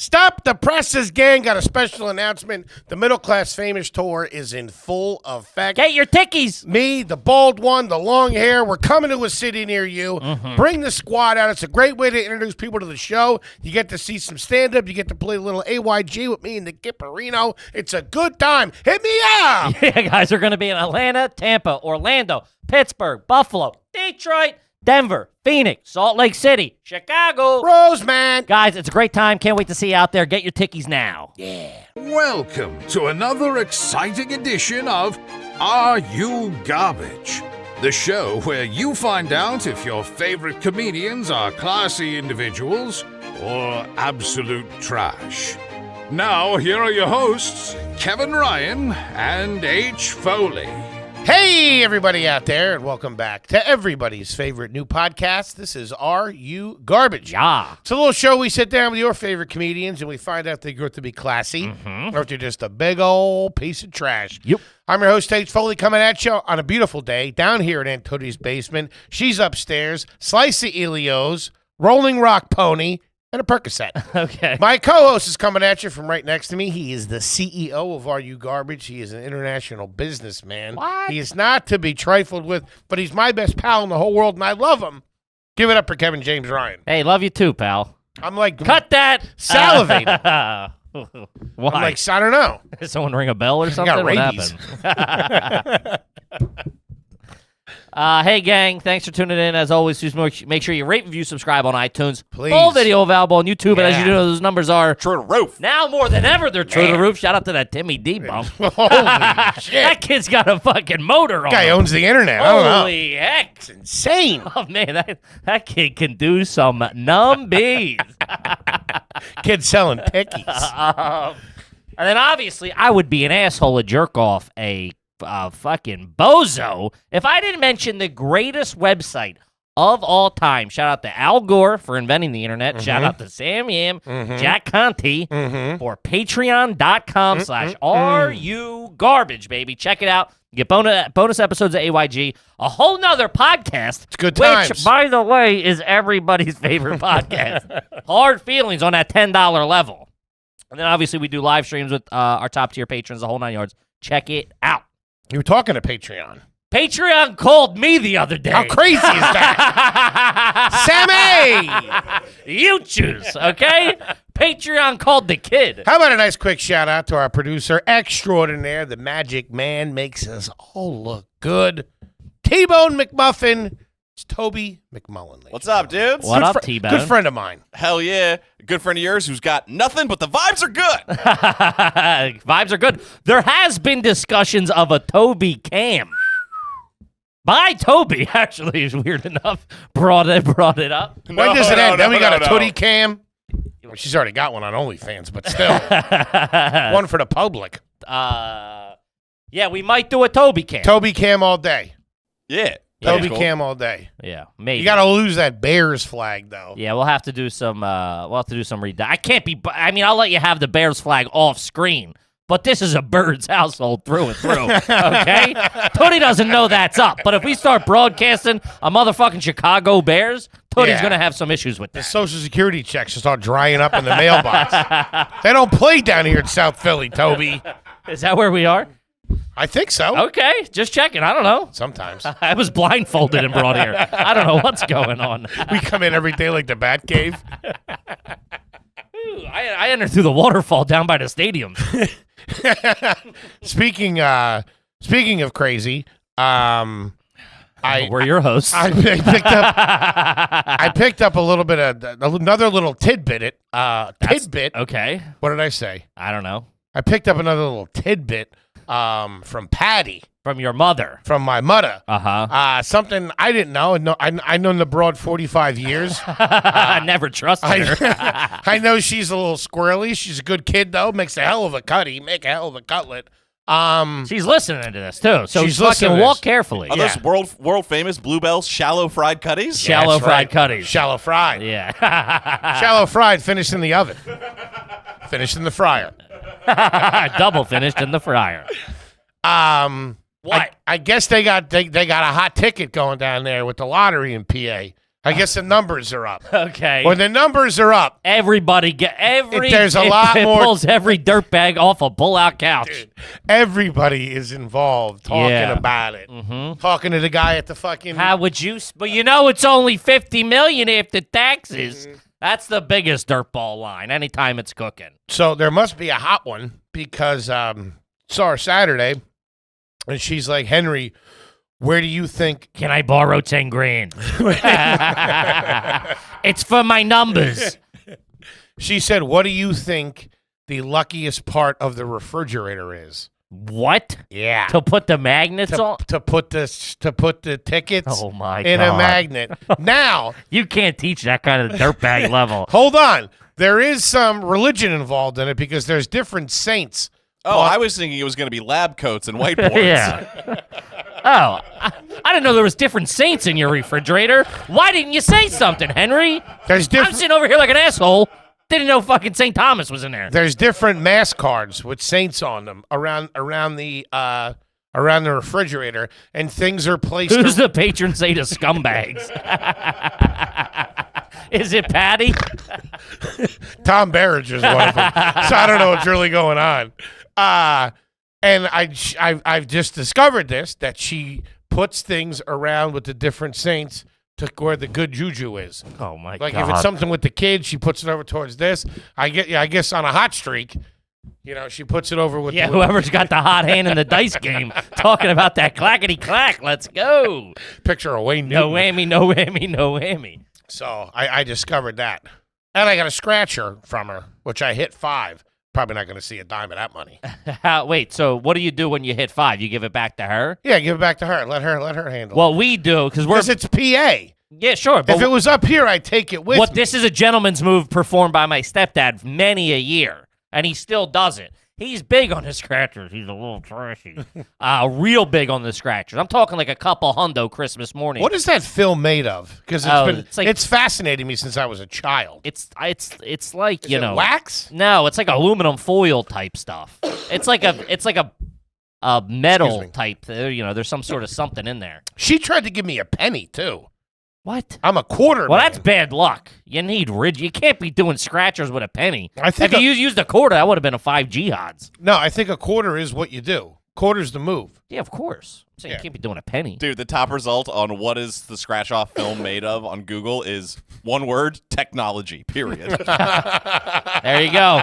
Stop the presses, gang. Got a special announcement. The Middle Class Famous Tour is in full effect. Get your tickies. Me, the bald one, the long hair, we're coming to a city near you. Bring the squad out. It's a great way to introduce people to the show. You get to see some stand-up. You get to play a little AYG with me and the Gipperino. It's a good time. Hit me up. Yeah, guys, are going to be in Atlanta, Tampa, Orlando, Pittsburgh, Buffalo, Detroit, Denver, Phoenix, Salt Lake City, Chicago. Roseman. Guys, it's a great time. Can't wait to see you out there. Get your tickies now. Welcome to another exciting edition of Are You Garbage? The show where you find out if your favorite comedians are classy individuals or absolute trash. Now, here are your hosts, Kevin Ryan and H. Foley. Hey, everybody out there, and welcome back to everybody's favorite new podcast. This is Are You Garbage? Yeah. It's a little show we sit down with your favorite comedians, and we find out they grow to be classy, or if they're just a big old piece of trash. Yep. I'm your host, H. Foley, coming at you on a beautiful day down here in Aunt Tootie's basement. She's upstairs, slice of Elios, Rolling Rock Pony, and a Percocet. Okay. My co-host is coming at you from right next to me. He is the CEO of Are You Garbage. He is an international businessman. What? He is not to be trifled with, but he's my best pal in the whole world, and I love him. Give it up for Kevin James Ryan. Hey, love you too, pal. I'm like, Cut that. Salivating. Why? I'm like, I don't know. Did someone ring a bell or something? got What rabies. happened? Hey, gang. Thanks for tuning in. As always, just make sure you rate, review, subscribe on iTunes. Please. Full video available on YouTube. And as you know, those numbers are True to roof. now more than ever. They're true to the roof. Shout out to that Timmy D bump. Holy shit. That kid's got a fucking motor on Guy him. owns the internet. I don't know. Holy heck. It's insane. Oh, man, that kid can do some numbies. Kid selling pickies. And then obviously, I would be an asshole, a jerk off, a fucking bozo if I didn't mention the greatest website of all time. Shout out to Al Gore for inventing the internet. Shout out to Sam Yam, Jack Conte for patreon.com/RU Garbage, baby. Check it out. You get bonus episodes of AYG, a whole nother podcast. It's good Which, times. by the way, is everybody's favorite podcast. Hard feelings on that $10 level. And then obviously we do live streams with our top tier patrons, the whole 9 yards. Check it out. You were talking to Patreon. Patreon called me the other day. How crazy is that? Sammy! You choose, okay? Patreon called the kid. How about a nice quick shout out to our producer extraordinaire, the magic man, makes us all look good. T-Bone McMuffin. It's Toby McMullen. What's up, dudes? What up, Good T-Bone? friend of mine. Hell yeah. A good friend of yours who's got nothing, but the vibes are good. Vibes are good. There has been discussions of a Toby cam. By Toby, actually, is weird enough. Brought it up. When does it No, end? no, Then we got no, a no. Tootie Cam. Well, she's already got one on OnlyFans, but still. One for the public. Yeah, we might do a Toby cam. Toby Cam all day. Yeah. Toby Cool. Cam all day. Yeah, maybe. You got to lose that Bears flag, though. Yeah, we'll have to do some. I can't be. I mean, I'll let you have the Bears flag off screen, but this is a Birds household through and through. Okay, Tony doesn't know that's up. But if we start broadcasting a motherfucking Chicago Bears, Tony's Yeah. gonna have some issues with The that. Social Security checks will start drying up in the mailbox. They don't play down here in South Philly, Toby. Is that where we are? I think so. Okay, just checking. I don't know. Sometimes. I was blindfolded and brought here. I don't know what's going on. We come in every day like the Batcave. Ooh, I entered through the waterfall down by the stadium. Speaking of crazy, We're your hosts. I picked up a little bit of another little tidbit. Tidbit. Okay. What did I say? I don't know. I picked up another little tidbit from Patty, From your mother. from my mother. Uh-huh. Something I didn't know. No, I've known the broad 45 years. I never trusted her. I know she's a little squirrely. She's a good kid though. Makes a hell of a cutty. Make a hell of a cutlet. She's listening to this, too. So She's listening fucking to walk this. carefully. Are those world famous Bluebell's shallow fried cutties? Shallow That's fried right. cutties. Shallow fried. Yeah. Shallow fried. Finished in the oven. Finished in the fryer. Double finished in the fryer. What? What? I guess they got a hot ticket going down there with the lottery in PA. I guess the numbers are up. Okay. When the numbers are up, Everybody There's a lot it more- pulls every dirtbag off a pull-out couch. dude, everybody is involved talking Yeah. about it. Talking to the guy at the fucking. How would you? But you know, it's only $50 million after taxes. That's the biggest dirtball line. Anytime it's cooking. So there must be a hot one because saw her Saturday, and she's like, Henry, where do you think? Can I borrow 10 grand? It's for my numbers. She said, what do you think the luckiest part of the refrigerator is? What? Yeah. To put the magnets on? To put the tickets Oh my in God. a magnet. Now, You can't teach that kind of dirtbag level. hold on. There is some religion involved in it because there's different saints. Oh, I was thinking it was going to be lab coats and whiteboards. Yeah. Oh, I didn't know there was different saints in your refrigerator. Why didn't you say something, Henry? There's I'm different. sitting over here like an asshole. Didn't know fucking St. Thomas was in there. There's different mass cards with saints on them around the refrigerator, and things are placed. Who's the patron saint of scumbags? Is it Patty? Tom Barrage is one of them. So I don't know what's really going on. And I've just discovered this, that she puts things around with the different saints to where the good juju is. Oh my Like God. if it's something with the kids, she puts it over towards this. I guess on a hot streak, she puts it over with. Yeah, whoever's got the hot hand in the dice game, talking about that clackety clack. Let's go. Picture of Wayne No Newton. whammy, no whammy, no whammy. So I discovered that, and I got a scratcher from her, which I hit 5. Probably not going to see a dime of that money. Wait, so what do you do when you hit 5? You give it back to her? Yeah, give it back to her. Let her handle it. Well, we do because we're. Because it's PA. Yeah, sure. But If it was up here, I'd take it with me. this is a gentleman's move performed by my stepdad many a year, and he still does it. He's big on the scratchers. He's a little trashy. Real big on the scratchers. I'm talking like a couple hundo Christmas morning. What is that film made of? Because it's fascinated me since I was a child. It's like Is you it know wax? No, it's like aluminum foil type stuff. It's like a metal Excuse me. type. There's some sort of something in there. She tried to give me a penny too. What? I'm a quarter. Well, man. that's bad luck. You need ridge. You can't be doing scratchers with a penny. I think if you used a quarter, that would have been a 5 jihads. No, I think a quarter is what you do. Quarter's the move. Yeah, of course. So Yeah. you can't be doing a penny. Dude, the top result on what is the scratch-off film made of on Google is one word, technology, period. There you go.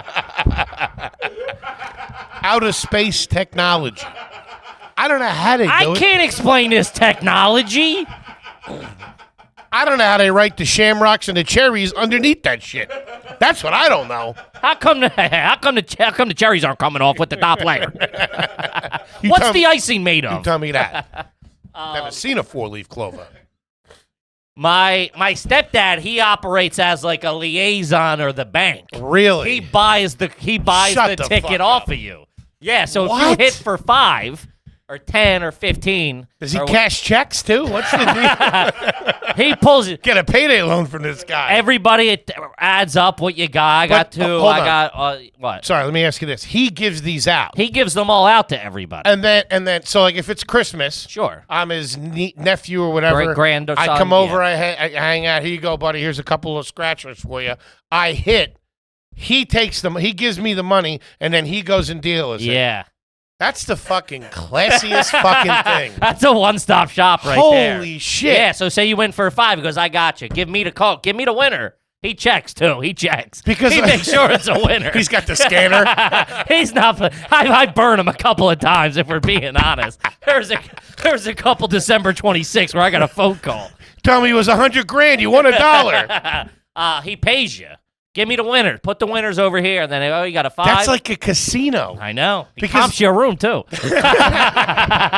Outer space technology. I don't know how they do I it. can't explain this technology. I don't know how they write the shamrocks and the cherries underneath that shit. That's what I don't know. How come the cherries aren't coming off with the top layer? You What's tell the me- icing made You of? tell me that. Never seen a 4-leaf clover. My stepdad, he operates as like a liaison or the bank. Really? He buys the Shut the ticket fuck off up. of you. Yeah, so if What? you hit for 5 or 10 or 15, Does he or cash checks too? What's the deal? he pulls it. Get a payday loan from this guy. Everybody it adds up what you got. I got But, 2. hold I on. got what? Sorry, let me ask you this. He gives these out. He gives them all out to everybody. And then, so like if it's Christmas, Sure. I'm his nephew or whatever. Grand or I son, come over, yeah. I hang out. Here you go, buddy. Here's a couple of scratchers for you. I hit. He takes them. He gives me the money, and then he goes and deals it. Yeah. That's the fucking classiest fucking thing. That's a one-stop shop right there. Holy shit. Yeah, so say you win for 5. He goes, I got you. Give me the call. Give me the winner. He checks, too. He checks. Because- he makes sure it's a winner. He's got the scanner. He's not. I burn him a couple of times, if we're being honest. There's a couple December 26 where I got a phone call. Tell me it was $100,000. You won $1. He pays you. Give me the winner. Put the winners over here. And then, you got a 5. That's like a casino. I know. He Because- comps your room, too.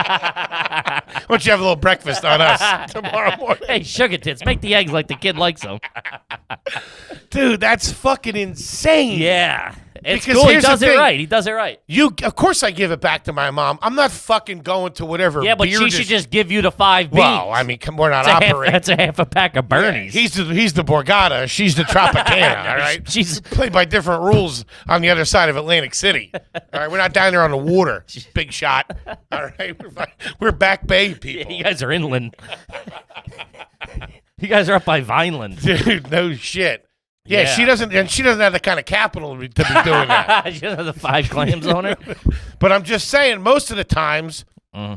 Why don't you have a little breakfast on us tomorrow morning? Hey, sugar tits, make the eggs like the kid likes them. Dude, that's fucking insane. Yeah. It's Because cool. He here's the does it thing. right. He does it right. Of course I give it back to my mom. I'm not fucking going to whatever Yeah, but beer she should just give you the 5 beans. Well, I mean, we're not that's operating. that's a half a pack of Bernie's. He's the Borgata. She's the Tropicana, all right? She's Played by different rules on the other side of Atlantic City. All right, we're not down there on the water. Big shot. All right, we're back bay people. you guys are inland. You guys are up by Vineland. Dude, no shit. Yeah, Yeah. she doesn't have the kind of capital to be doing that. She doesn't have the 5 claims on her. But I'm just saying, most of the times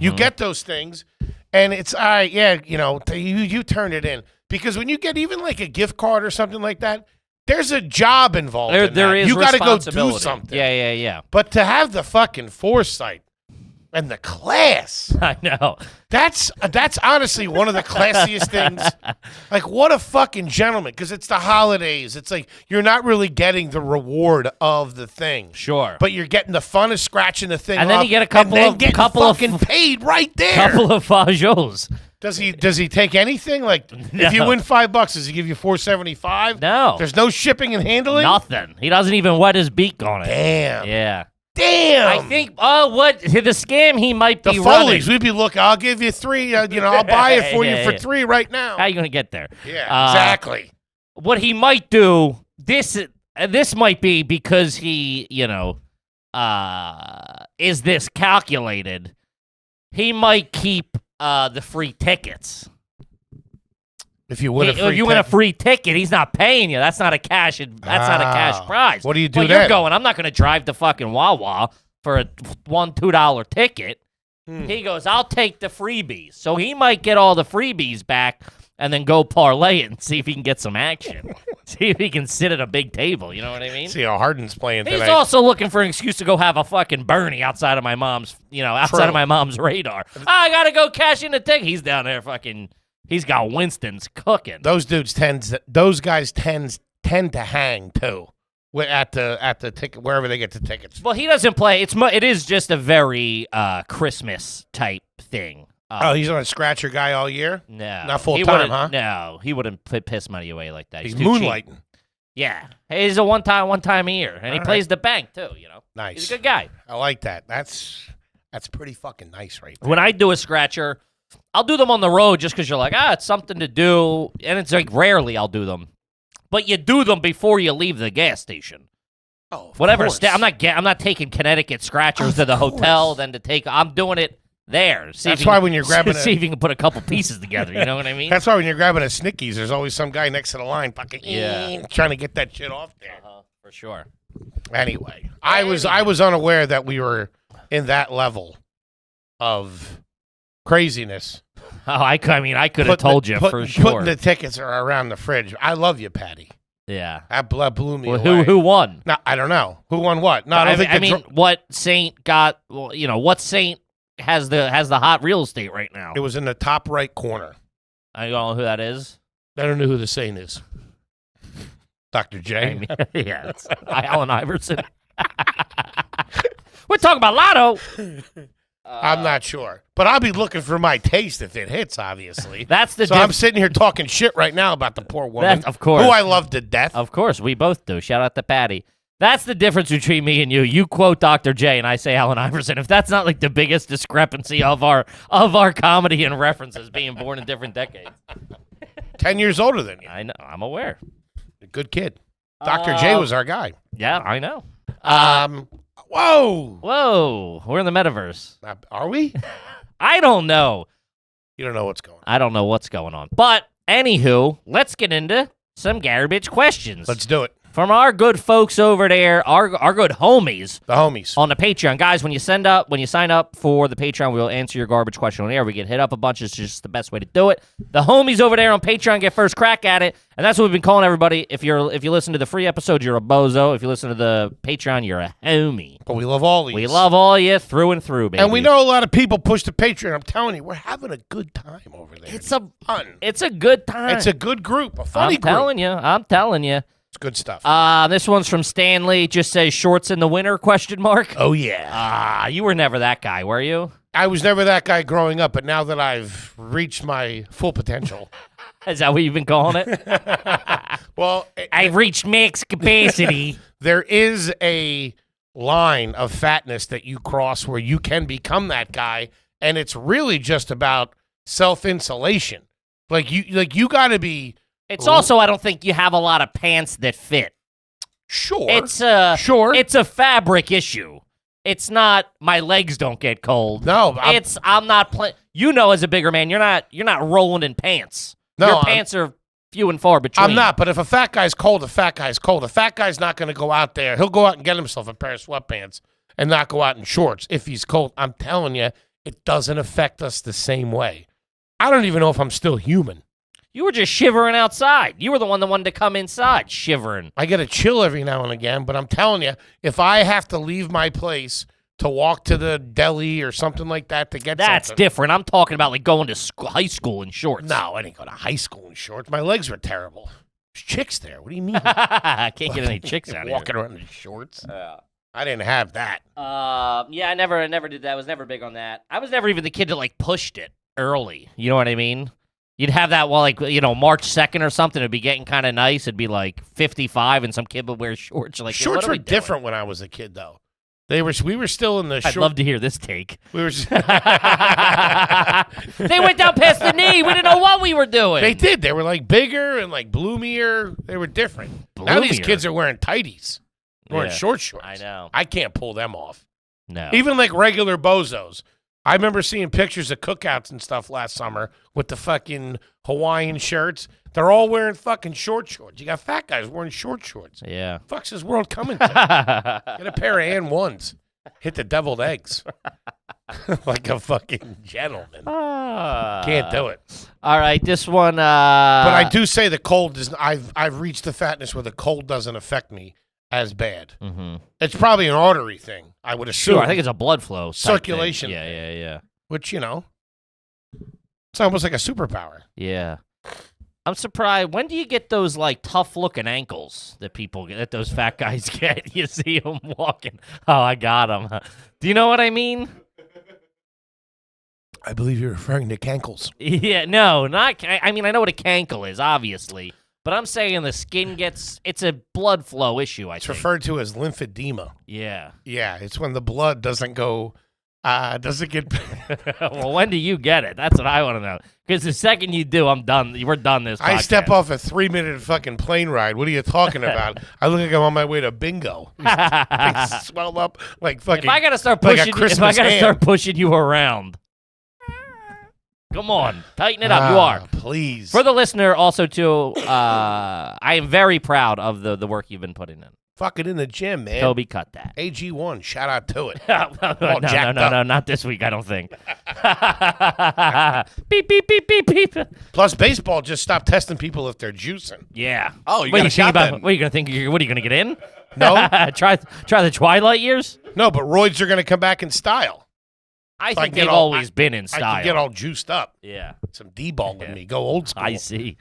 you get those things, and it's all right. Yeah, you turn it in because when you get even like a gift card or something like that, there's a job involved. in There that. is You got to go do responsibility. something. Yeah. But to have the fucking foresight and the class, I know. that's honestly one of the classiest things. Like, what a fucking gentleman, because it's the holidays. It's like you're not really getting the reward of the thing. Sure. But you're getting the fun of scratching the thing And then off, you get a couple and then of- getting couple of- fucking paid right there. Couple of Fajots. Does he take anything? Like, if you No. win $5, does he give you $4.75? No. There's no shipping and handling. Nothing. He doesn't even wet his beak on it. Damn. Yeah. Damn. I think, what, the scam he might the be Foleys, running. we'd be looking. I'll give you 3. I'll buy it for you Yeah, for yeah. 3 right now. How you going to get there? Yeah, Uh, exactly. What he might do, this might be because he, is this calculated. He might keep the free tickets. If you win a free If you win a free ticket, he's not paying you. That's not a cash. That's not a cash Ah. prize. What do you do Well, then? you're going. I'm not going to drive to fucking Wawa for a $1-2 ticket. He goes, I'll take the freebies. So he might get all the freebies back and then go parlay it and see if he can get some action. See if he can sit at a big table. You know what I mean? See how Harden's playing He's today. also looking for an excuse to go have a fucking Bernie outside of my mom's, outside True. of my mom's radar. I gotta go cash in the ticket. He's down there fucking. He's got Winston's cooking. Those guys tend to hang too. At the ticket, wherever they get the tickets. Well, he doesn't play. It is just a very Christmas type thing. He's on a scratcher guy all year. No, Not full he time, wouldn't- huh? No, he wouldn't piss money away like that. He's too cheap. moonlighting. Yeah, he's a one time a year, and he All plays the bank too. Nice. He's a good guy. I like that. That's pretty fucking nice, right there. When I do a scratcher, I'll do them on the road just because you're like, it's something to do, and it's like rarely I'll do them, but you do them before you leave the gas station. Oh, of Whatever. course. I'm not taking Connecticut scratchers to the hotel. Then I'm doing it there. See if That's you why can- when you're grabbing see if you can put a couple pieces together. You know what I mean? That's why when you're grabbing a Snickies, there's always some guy next to the line fucking Yeah. trying to get that shit off there. For sure. Anyway, I was unaware that we were in that level of craziness. Oh, I mean, I could have told you for sure. Putting the tickets around the fridge. I love you, Patty. Yeah. That blew me Well, away. who won? No, I don't know. Who won what? No, I don't think I the mean, what Saint got? Well, what Saint has the hot real estate right now? it was in the top right corner. I don't know who that is. I don't know who the Saint is. Dr. J. I mean, yeah, it's Allen Iverson. We're talking about Lotto. I'm not sure. But I'll be looking for my taste if it hits, obviously. That's the So I'm diff- sitting here talking shit right now about the poor woman. Of course. Who I love to death. Of course, we both do. Shout out to Patty. That's the difference between me and you. You quote Dr. J, and I say Allen Iverson. If that's not like the biggest discrepancy of our comedy and references being born in different decades, 10 years older than you. I know. I'm aware. A good kid. Dr. J was our guy. Yeah, I know. Whoa. Whoa, we're in the metaverse. Are we? I don't know. You don't know what's going on. I don't know what's going on. But anywho, let's get into some garbage questions. Let's do it. From our good folks over there, our good homies The homies. on the Patreon. Guys, when you sign up for the Patreon, we'll answer your garbage question on air. We get hit up a bunch. It's just the best way to do it. The homies over there on Patreon get first crack at it, and that's what we've been calling everybody. If you listen to the free episodes, you're a bozo. If you listen to the Patreon, you're a homie. But we love all these. We love all you through and through, baby. And we know a lot of people push the Patreon. I'm telling you, we're having a good time over there. it's a fun. it's a good time. It's a good group, a funny I'm group. I'm telling you. It's good stuff. This one's from Stanley. Just says shorts in the winter? ? Oh, yeah. You were never that guy, were you? I was never that guy growing up, but now that I've reached my full potential. Is that what you've been calling it? Well, I've reached max capacity. there is a line of fatness that you cross where you can become that guy, and it's really just about self-insulation. Like you got to be It's also, I don't think you have a lot of pants that fit. sure. Sure. It's a fabric issue. It's not my legs don't get cold. No, I'm not playing. As a bigger man, you're not rolling in pants. No, Your I'm- pants are few and far between. I'm not, but if a fat guy's cold, a fat guy's cold. A fat guy's not going to go out there. He'll go out and get himself a pair of sweatpants and not go out in shorts if he's cold. I'm telling you, it doesn't affect us the same way. I don't even know if I'm still human. You were just shivering outside. You were the one that wanted to come inside, shivering. I get a chill every now and again, but I'm telling you, if I have to leave my place to walk to the deli or something like that to get That's something. different. I'm talking about like going to high school in shorts. No, I didn't go to high school in shorts. My legs were terrible. There's chicks there. What do you mean? I can't get any chicks out of Walking here. around in shorts. Yeah. I didn't have that. Yeah, I never did that. I was never big on that. I was never even the kid that like pushed it early. You know what I mean? You'd have that while like March 2nd or something. It'd be getting kind of nice. It'd be like 55, and some kid would wear shorts. You're like, "Yo, Shorts what are were we doing?" different when I was a kid, though. We were still in the I'd short. love to hear this take. We were. They went down past the knee. We didn't know what we were doing. They did. They were like bigger and like bloomier. They were different. Now these Bloomier? kids are wearing tighties, wearing Yeah, shorts. I know. I can't pull them off. No. Even like regular bozos. I remember seeing pictures of cookouts and stuff last summer with the fucking Hawaiian shirts. They're all wearing fucking shorts. You got fat guys wearing shorts. Yeah. Fuck's this world coming to? Get a pair of N1s. Hit the deviled eggs. Like a fucking gentleman. Can't do it. All right, this one. But I do say the cold is. I've reached the fatness where the cold doesn't affect me as bad. Mm-hmm. It's probably an artery thing. I would assume. Sure, I think it's a blood flow type Circulation thing. thing. Yeah. Which it's almost like a superpower. Yeah. I'm surprised. When do you get those like tough looking ankles that people get, that those fat guys get? You see them walking. Oh, I got them. Do you know what I mean? I believe you're referring to cankles. Yeah, no, not. I mean, I know what a cankle is, obviously, but I'm saying the skin gets. It's a blood flow issue. I It's think. referred to as lymphedema. Yeah. Yeah, it's when the blood doesn't go. Doesn't get. Well, when do you get it? That's what I want to know. Because the second you do, I'm done. We're done this. I step podcast. off a 3-minute fucking plane ride. What are you talking about? I look like I'm on my way to bingo. Things swell up like fucking. If I gotta start like a pushing, if I Christmas gotta ham. start pushing you around, come on, tighten it up. You are. Please. For the listener, also too, I am very proud of the work you've been putting in. Fucking in the gym, man. Toby, cut that. AG1, shout out to it. no, jacked up. no, not this week. I don't think. Beep beep beep beep beep. Plus, baseball just stopped testing people if they're juicing. Yeah. Oh, you what got are a shot about? then. What are you gonna think? What are you gonna get in? No, try the Twilight years. no, but roids are going to come back in style. I I think can get they've all- always been in I style. can get all juiced up. Yeah. Some D-ball in me. Go old school. I see.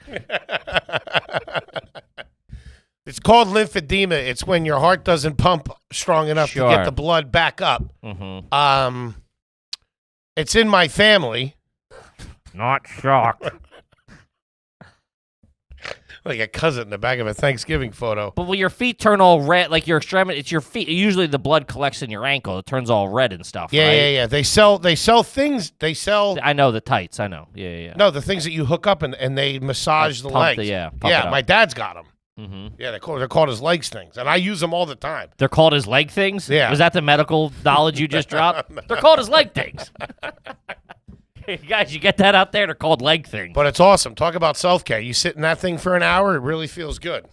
It's called lymphedema. It's when your heart doesn't pump strong enough to Sure. get the blood back up. Mm-hmm. It's in my family. Not shocked. Like a cousin in the back of a Thanksgiving photo. But when your feet turn all red, like your extremity, it's your feet. Usually the blood collects in your ankle. It turns all red and stuff. Yeah, right? yeah. They sell things. They sell I know the tights. I know. Yeah. no the things that you hook up and they massage the Pump legs. pump it Yeah, up. my dad's got them. Mm-hmm. Yeah, they're called his legs things, and I use them all the time. They're called his leg things? Yeah. Was that the medical knowledge you just dropped? They're called his leg things. Hey, guys, you get that out there? They're called leg things. But it's awesome. Talk about self-care. You sit in that thing for an hour, it really feels good.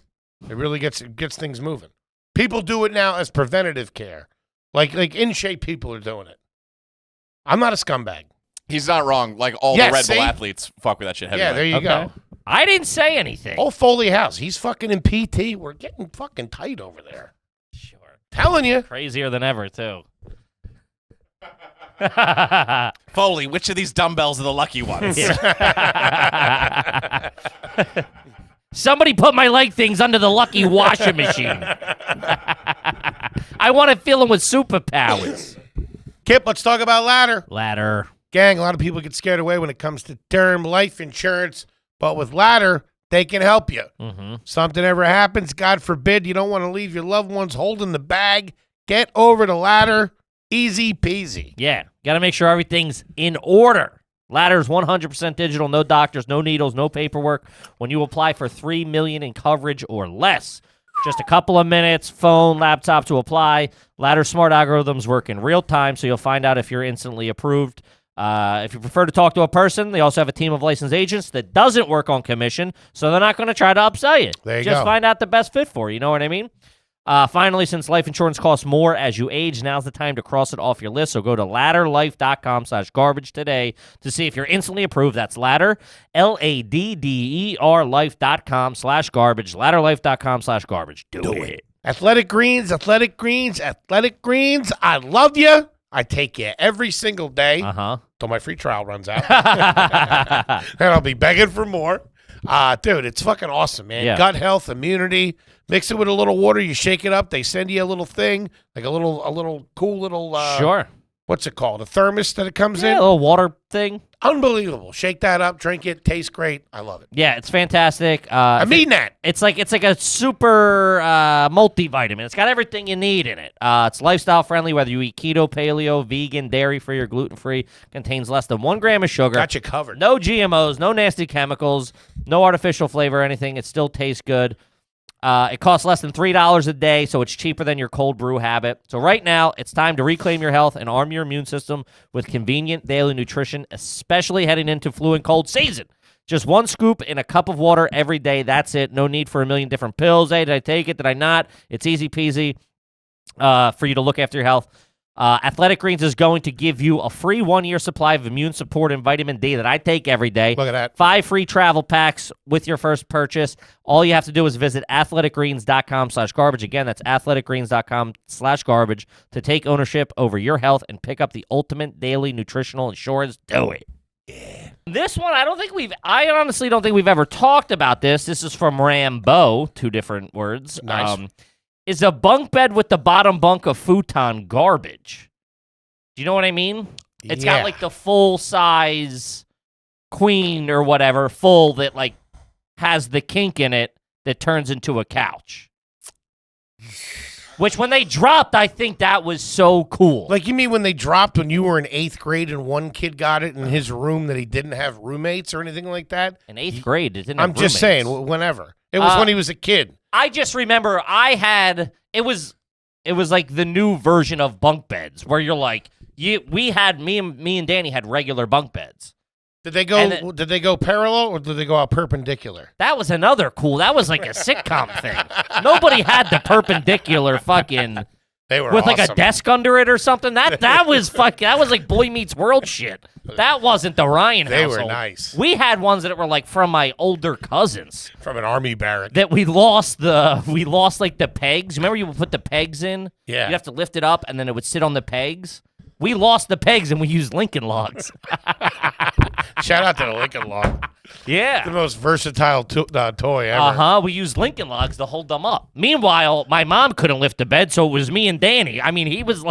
It really gets things moving. People do it now as preventative care. Like in shape people are doing it. I'm not a scumbag. He's not wrong. Like all Yeah, the Red see? Bull athletes fuck with that shit heavy. Yeah, there you Okay. go. I didn't say anything. Oh, Foley House. He's fucking in PT. We're getting fucking tight over there. Sure. Telling you. Crazier than ever, too. Foley, which of these dumbbells are the lucky ones? Somebody put my leg things under the lucky washing machine. I want to fill them with superpowers. Kip, let's talk about ladder. Ladder. Gang, a lot of people get scared away when it comes to term life insurance, but with ladder, they can help you. Mm-hmm. Something ever happens, God forbid, you don't want to leave your loved ones holding the bag. Get over the ladder. Easy peasy. Yeah. Got to make sure everything's in order. Ladder's 100% digital, no doctors, no needles, no paperwork. When you apply for $3 million in coverage or less, just a couple of minutes, phone, laptop to apply. Ladder smart algorithms work in real time, so you'll find out if you're instantly approved. If you prefer to talk to a person, they also have a team of licensed agents that doesn't work on commission, so they're not going to try to upsell you. There you Just go. find out the best fit for you. You know what I mean? Finally, since life insurance costs more as you age, now's the time to cross it off your list. So go to ladderlife.com/garbage today to see if you're instantly approved. That's ladder, LADDER life.com/garbage, ladderlife.com/garbage. Do it. Athletic Greens. I love you. I take you every single day till my free trial runs out. And I'll be begging for more. Dude, it's fucking awesome, man. Yeah. Gut health, immunity. Mix it with a little water. You shake it up. They send you a little thing, like a little cool little. Sure. What's it called? A thermos that it comes Yeah, a in. little water thing. Unbelievable. Shake that up. Drink it. Tastes great. I love it. Yeah, it's fantastic. I mean that. It's like a super multivitamin. It's got everything you need in it. It's lifestyle friendly, whether you eat keto, paleo, vegan, dairy free, or gluten free. Contains less than 1 gram of sugar. Got you covered. No GMOs, no nasty chemicals, no artificial flavor or anything. It still tastes good. It costs less than $3 a day, so it's cheaper than your cold brew habit. So right now, it's time to reclaim your health and arm your immune system with convenient daily nutrition, especially heading into flu and cold season. Just 1 scoop in a cup of water every day. That's it. No need for a million different pills. Hey, did I take it? Did I not? It's easy peasy for you to look after your health. Athletic Greens is going to give you a free 1-year supply of immune support and vitamin D that I take every day. Look at that. 5 free travel packs with your first purchase. All you have to do is visit athleticgreens.com/garbage. Again, that's athleticgreens.com/garbage to take ownership over your health and pick up the ultimate daily nutritional insurance. Do it. Yeah. This one, I honestly don't think we've ever talked about this. This is from Rambo, 2 different words. Nice. Is a bunk bed with the bottom bunk of futon garbage? Do you know what I mean? It's got like the full size queen or whatever, full that like has the kink in it that turns into a couch. Which when they dropped, I think that was so cool. Like, you mean when they dropped when you were in 8th grade and one kid got it in his room that he didn't have roommates or anything like that? In 8th grade, it didn't I'm have just roommates. saying, whenever. It was when he was a kid. I just remember it was like the new version of bunk beds where you're like, me and Danny had regular bunk beds. Did they go parallel or did they go out perpendicular? That was another cool. That was like a sitcom thing. Nobody had the perpendicular fucking They were with like a awesome. desk under it or something. That was fucking. That was like Boy Meets World shit. That wasn't the Ryan They household. were nice. We had ones that were like from my older cousins From an army barrack. that we lost like the pegs. Remember you would put the pegs in? Yeah. You'd have to lift it up and then it would sit on the pegs. We lost the pegs and we used Lincoln Logs. Shout out to the Lincoln Log. The Yeah. most versatile toy ever. We used Lincoln Logs to hold them up. Meanwhile, my mom couldn't lift the bed, so it was me and Danny. I mean, he was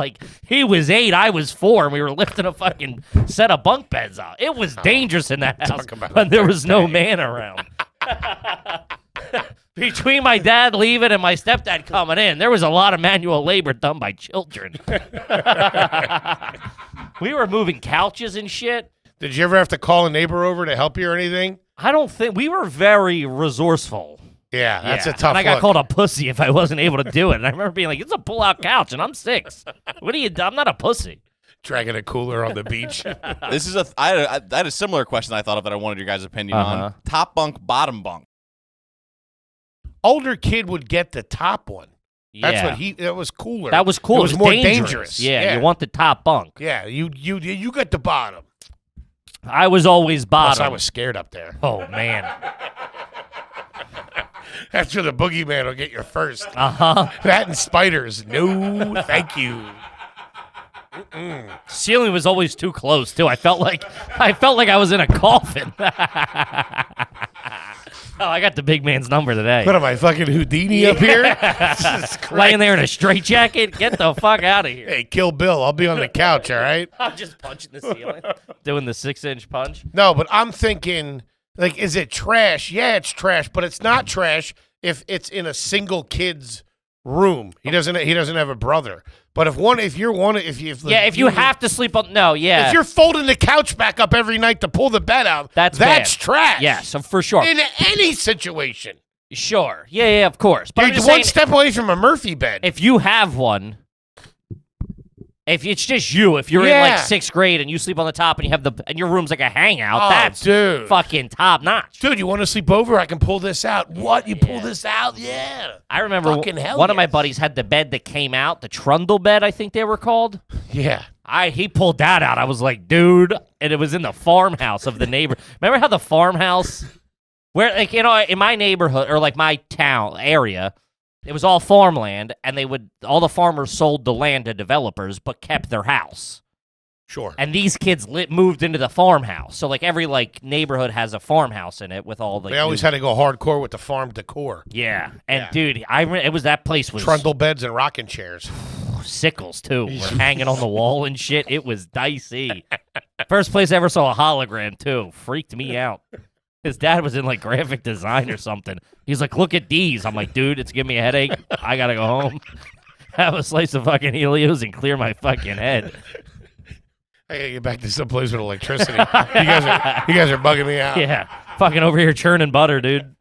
8, I was 4, and we were lifting a fucking set of bunk beds out. It was dangerous in that house about when there was no man around. Between my dad leaving and my stepdad coming in, there was a lot of manual labor done by children. We were moving couches and shit. Did you ever have to call a neighbor over to help you or anything? I don't think we were very resourceful. Yeah, that's Yeah. a tough And I got look. called a pussy if I wasn't able to do it. And I remember being like, "It's a pull-out couch, and I'm 6. What are you? I'm not a pussy." Dragging a cooler on the beach. This is I had a similar question I thought of that I wanted your guys' opinion on. Top bunk, bottom bunk. Older kid would get the top one. That's Yeah. what that was cooler. That was cool. It was It's more dangerous. Yeah, Yeah, you want the top bunk. Yeah, you got the bottom. I was always Plus, bottom. I was scared up there. Oh man. That's where the boogeyman will get you first. Uh-huh. That and spiders. No, thank you. Ceiling was always too close too. I felt like I was in a coffin. Oh, I got the big man's number today. What am I, fucking Houdini up here? Jesus Christ. Laying there in a straitjacket. Get the fuck out of here. Hey, Kill Bill. I'll be on the couch, all right? I'm just punching the ceiling, doing the 6-inch punch. No, but I'm thinking, like, is it trash? Yeah, it's trash, but it's not trash if it's in a single kid's room. He doesn't have a brother. But if you have to sleep on, if you're folding the couch back up every night to pull the bed out, that's bad. trash. Yeah, so for sure. In any situation. Sure. Yeah, of course. But You're I'm just one saying, step away from a Murphy bed. if you have one If it's just you, if you're in like Yeah. 6th grade and you sleep on the top and you have and your room's like a hangout, Oh, that's dude. fucking top notch. Dude, you want to sleep over? I can pull this out. What? You pull Yeah. this out? Yeah. I remember Fucking hell one of my yes. buddies had the bed that came out, the trundle bed, I think they were called. Yeah. He pulled that out. I was like, dude, and it was in the farmhouse of the neighbor. Remember how the farmhouse, where like in my neighborhood or like my town area, it was all farmland, and all the farmers sold the land to developers, but kept their house. Sure. And these kids moved into the farmhouse. So like every like neighborhood has a farmhouse in it with all the. They always had to go hardcore with the farm decor. Yeah, and Yeah. dude, it was that place was Trundle beds and rocking chairs. sickles too were hanging on the wall and shit. It was dicey. First place I ever saw a hologram too. Freaked me out. His dad was in like graphic design or something. He's like, look at these. I'm like, dude, it's giving me a headache. I gotta go home. Have a slice of fucking Helios and clear my fucking head. I gotta get back to some place with electricity. You guys are bugging me out. Yeah, fucking over here churning butter, dude.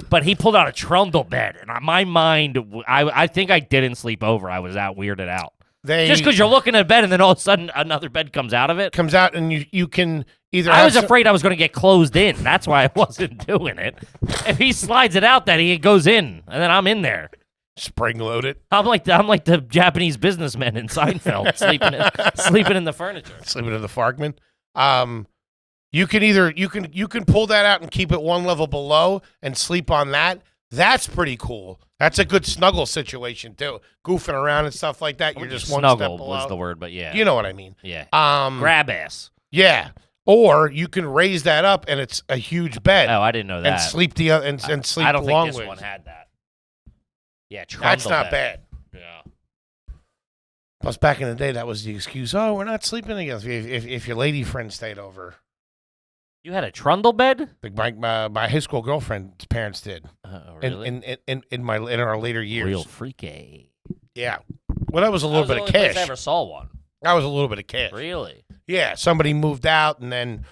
But he pulled out a trundle bed, and my mind, I think I didn't sleep over. I was that weirded out. Just because you're looking at bed, and then all of a sudden another bed comes out of it. comes out and you can either. I have was some- afraid I was going to get closed in. That's why I wasn't doing it. If he slides it out, then he goes in, and then I'm in there. spring load it, I'm like the Japanese businessmen in Seinfeld, sleeping in the furniture. sleeping in the Farkman. You can either you can pull that out and keep it one level below and sleep on that. That's pretty cool. That's a good snuggle situation too. Goofing around and stuff like that. You're just one step Snuggle below. was the word, but yeah, You know what I mean? yeah. Grab. Grab ass. Yeah. Or you can raise that up and it's a huge bed Oh, I didn't know that. and sleep the and sleep I don't long think this ways. one had that. Yeah, That's trundle not bed. bad. Yeah. Plus, back in the day, that was the excuse. Oh, we're not sleeping together. If your lady friend stayed over, You had a trundle bed? like my high school girlfriend's parents did. Really? In our later years. Real freaky. Yeah. Well, that was a That little was the bit of only place cash. I ever saw one. That was a little bit of cash. Really? Yeah. Somebody moved out, and then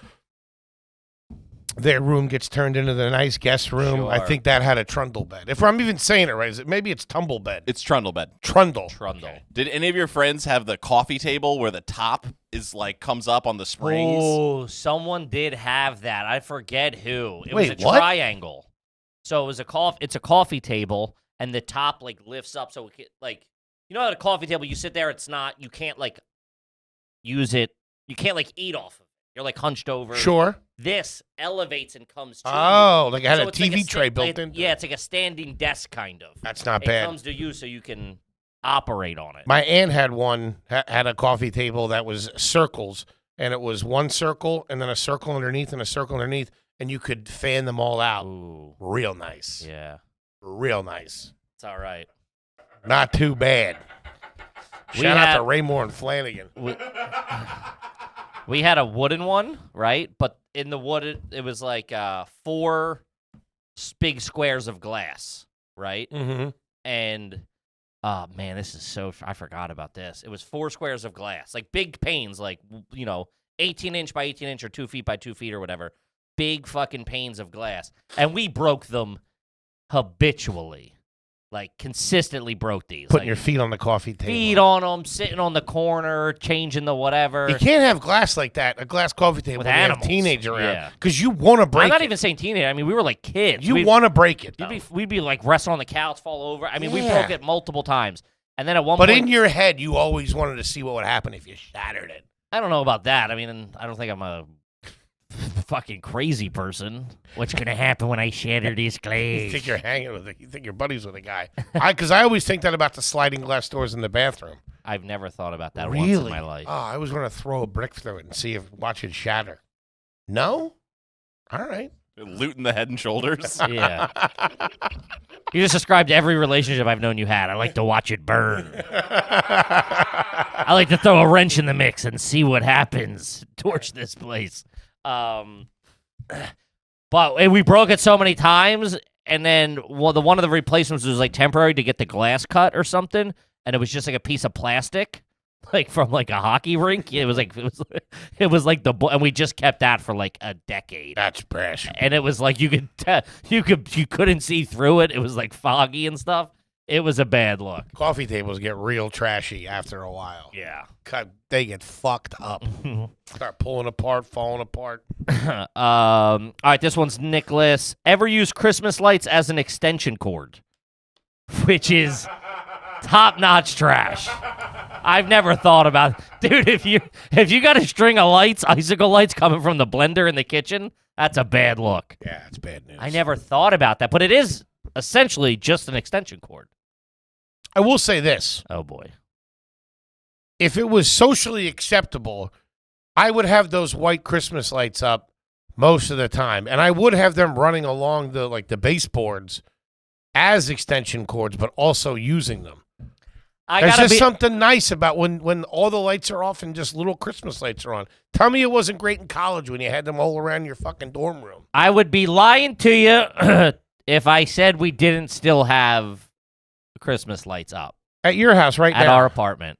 their room gets turned into the nice guest room. I Sure. think that had a trundle bed. If I'm even saying it right, maybe it's tumble bed. It's trundle bed. Trundle. Trundle. Did any of your friends have the coffee table where the top is like comes up on the springs? Oh, someone did have that. I forget who. It Wait, was a what? triangle. So it was it's a coffee table, and the top like lifts up, so it like you know at a coffee table you sit there. It's not you can't like use it. You can't like eat off of it. You're like hunched over. Sure. This elevates and comes to you. Oh, like it had So a it's like TV tray built like, in. Yeah, it's like a standing desk kind of. That's not It bad. comes to you so you can operate on it. My aunt had one, had a coffee table that was circles, and it was one circle and then a circle underneath and a circle underneath, and you could fan them all out. Ooh, Real nice. yeah, Real nice. it's all right. Not too bad. We Shout out had- to Raymore and Flanagan. We had a wooden one, right? But in the wood, it was like 4 big squares of glass, right? Mm-hmm. And oh man, this is so I forgot about this. It was 4 squares of glass, like big panes, like 18-inch by 18-inch or 2 feet by 2 feet or whatever. Big fucking panes of glass, and we broke them habitually, like consistently broke these. Putting like, your feet on the coffee table. feet on them, sitting on the corner, changing the whatever. You can't have glass like that, a glass coffee table With when you have animals. teenager around. Yeah. Because you want to break I'm not it. even saying teenage. I mean, we were like kids. You want to break it, though. We'd be like wrestling on the couch, fall over. I mean, we Yeah. broke it multiple times. And then at one But point, in your head, you always wanted to see what would happen if you shattered it. I don't know about that. I mean, I don't think I'm a fucking crazy person. What's going to happen when I shatter this You glass? think you're hanging with it. You think you're buddies with a guy. Because I always think that about the sliding glass doors in the bathroom. I've never thought about that Really? once in my life. Oh, I was going to throw a brick through it and watch it shatter. No? All right. Looting the head and shoulders. Yeah. You just described every relationship I've known you had. I like to watch it burn. I like to throw a wrench in the mix and see what happens. Torch this place. But we broke it so many times, and then one of the replacements was like temporary to get the glass cut or something, and it was just like a piece of plastic, like from like a hockey rink. It was like and we just kept that for like a decade. That's brash. And it was like you couldn't see through it. It was like foggy and stuff. It was a bad look. Coffee tables get real trashy after a while. Yeah. They get fucked up. Start pulling apart, falling apart. All right, this one's Nicholas. Ever use Christmas lights as an extension cord? Which is top-notch trash. I've never thought about, dude. If you got a string of lights, icicle lights coming from the blender in the kitchen, that's a bad look. Yeah, it's bad news. I never thought about that, but it is essentially just an extension cord. I will say this. Oh boy. If it was socially acceptable, I would have those white Christmas lights up most of the time, and I would have them running along the baseboards as extension cords, but also using them. There's just something nice about when all the lights are off and just little Christmas lights are on. Tell me it wasn't great in college when you had them all around your fucking dorm room. I would be lying to you if I said we didn't still have Christmas lights up At your house right at now. our apartment.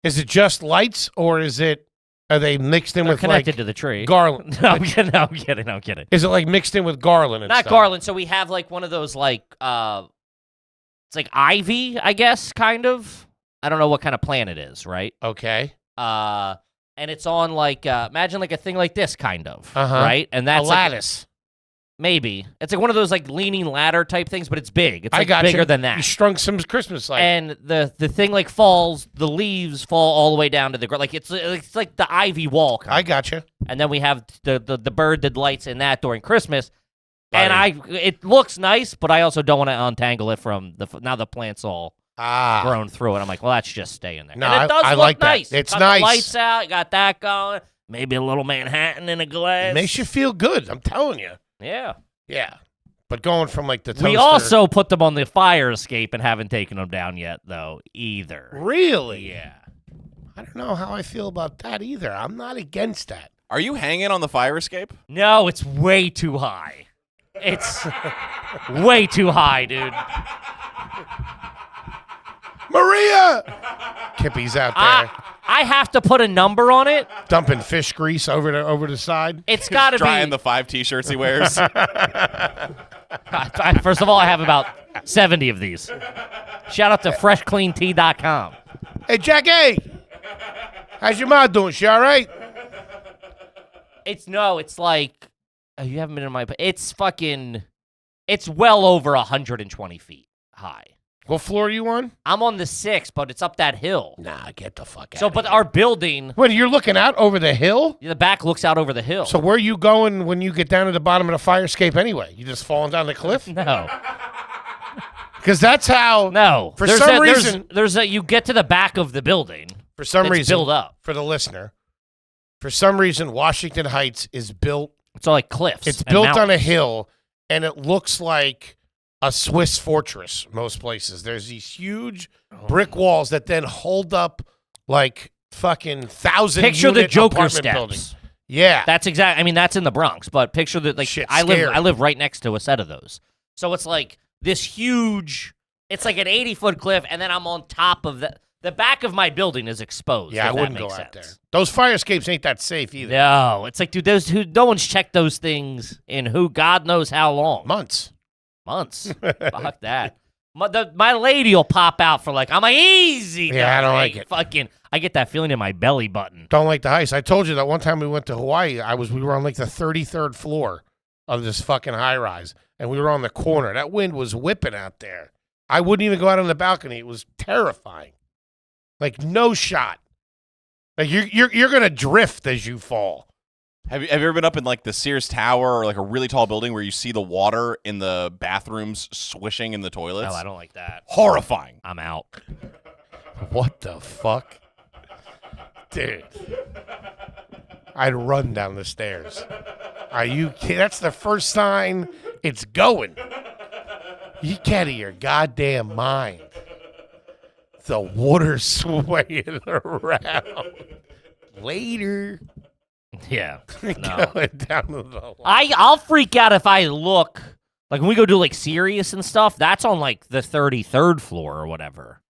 Is it just lights, or are they mixed in They're with connected to the tree. garland? No, I'm kidding. Is it like mixed in with garland and Not stuff? garland. So we have like one of those it's like ivy, I guess, kind of. I don't know what kind of plant it is, right? Okay. And it's on like imagine like a thing like this, kind of, Uh-huh. right? And that's A like, lattice. maybe it's like one of those like leaning ladder type things, but it's big. It's I like got bigger you. than You that. strung some Christmas lights. And the thing like falls, the leaves fall all the way down to the ground. Like it's like the ivy wall. I got you. And then we have the bird that lights in that during Christmas. And it looks nice, but I also don't want to untangle it from now the plant's all grown through it. I'm like, well, that's just staying there. No, and it does I look like that. nice. It's got nice. The lights out, you got that going. Maybe a little Manhattan in a glass. It makes you feel good. I'm telling you. Yeah. Yeah. But going from like the toaster. We also put them on the fire escape and haven't taken them down yet, though, either. Really? Yeah. I don't know how I feel about that either. I'm not against that. Are you hanging on the fire escape? No, it's way too high. It's way too high, dude. Maria! Kippy's out there I have to put a number on it. dumping fish grease over the side. It's got to Drying be. the 5 T-shirts he wears. First of all, I have about 70 of these. Shout out to freshcleantea.com. Hey, Jackie! How's your mom doing? She all right? It's like you haven't been in my. It's well over 120 feet high. What floor are you on? I'm on the 6th, but it's up that hill. Nah, get the fuck out. So, but our building, What, you're looking out over the hill? the back looks out over the hill. So where are you going when you get down to the bottom of the fire escape anyway? You just falling down the cliff? No. Because that's how. No. For some reason- there's a you get to the back of the building. For some It's reason, built up. for the listener, for some reason, Washington Heights is built. It's all like cliffs. It's and built on a mountains. hill, and it looks like a Swiss fortress. Most places, there's these huge brick walls that then hold up like fucking 1,000. Picture the unit Joker apartment steps. buildings. Yeah, That's exact. I mean, that's in the Bronx, but picture that. Like Shit, I scary. live right next to a set of those, so it's like this huge. It's like an 80-foot cliff, and then I'm on top of the. The back of my building is exposed. yeah. I if that wouldn't go makes out there. sense. Those fire escapes ain't that safe either. No, it's like, dude, no one's checked those things in God knows how long. Months. Months. Fuck that. My lady will pop out for like, I'm like, easy. Yeah, I don't dog. like it. Fucking, I get that feeling in my belly button. Don't like the heights. I told you that one time we went to Hawaii. We were on like the 33rd floor of this fucking high rise, and we were on the corner. That wind was whipping out there. I wouldn't even go out on the balcony. It was terrifying. Like no shot. Like you're gonna drift as you fall. Have you ever been up in like the Sears Tower or like a really tall building where you see the water in the bathrooms swishing in the toilets? No, I don't like that. Horrifying. I'm out. What the fuck, dude? I'd run down the stairs. Are you kidding? That's the first sign it's going. You get out of your goddamn mind. The water swaying around. Later. Yeah. No. Going down to the I'll freak out if I look like when we go do like Sirius and stuff. That's on like the 33rd floor or whatever.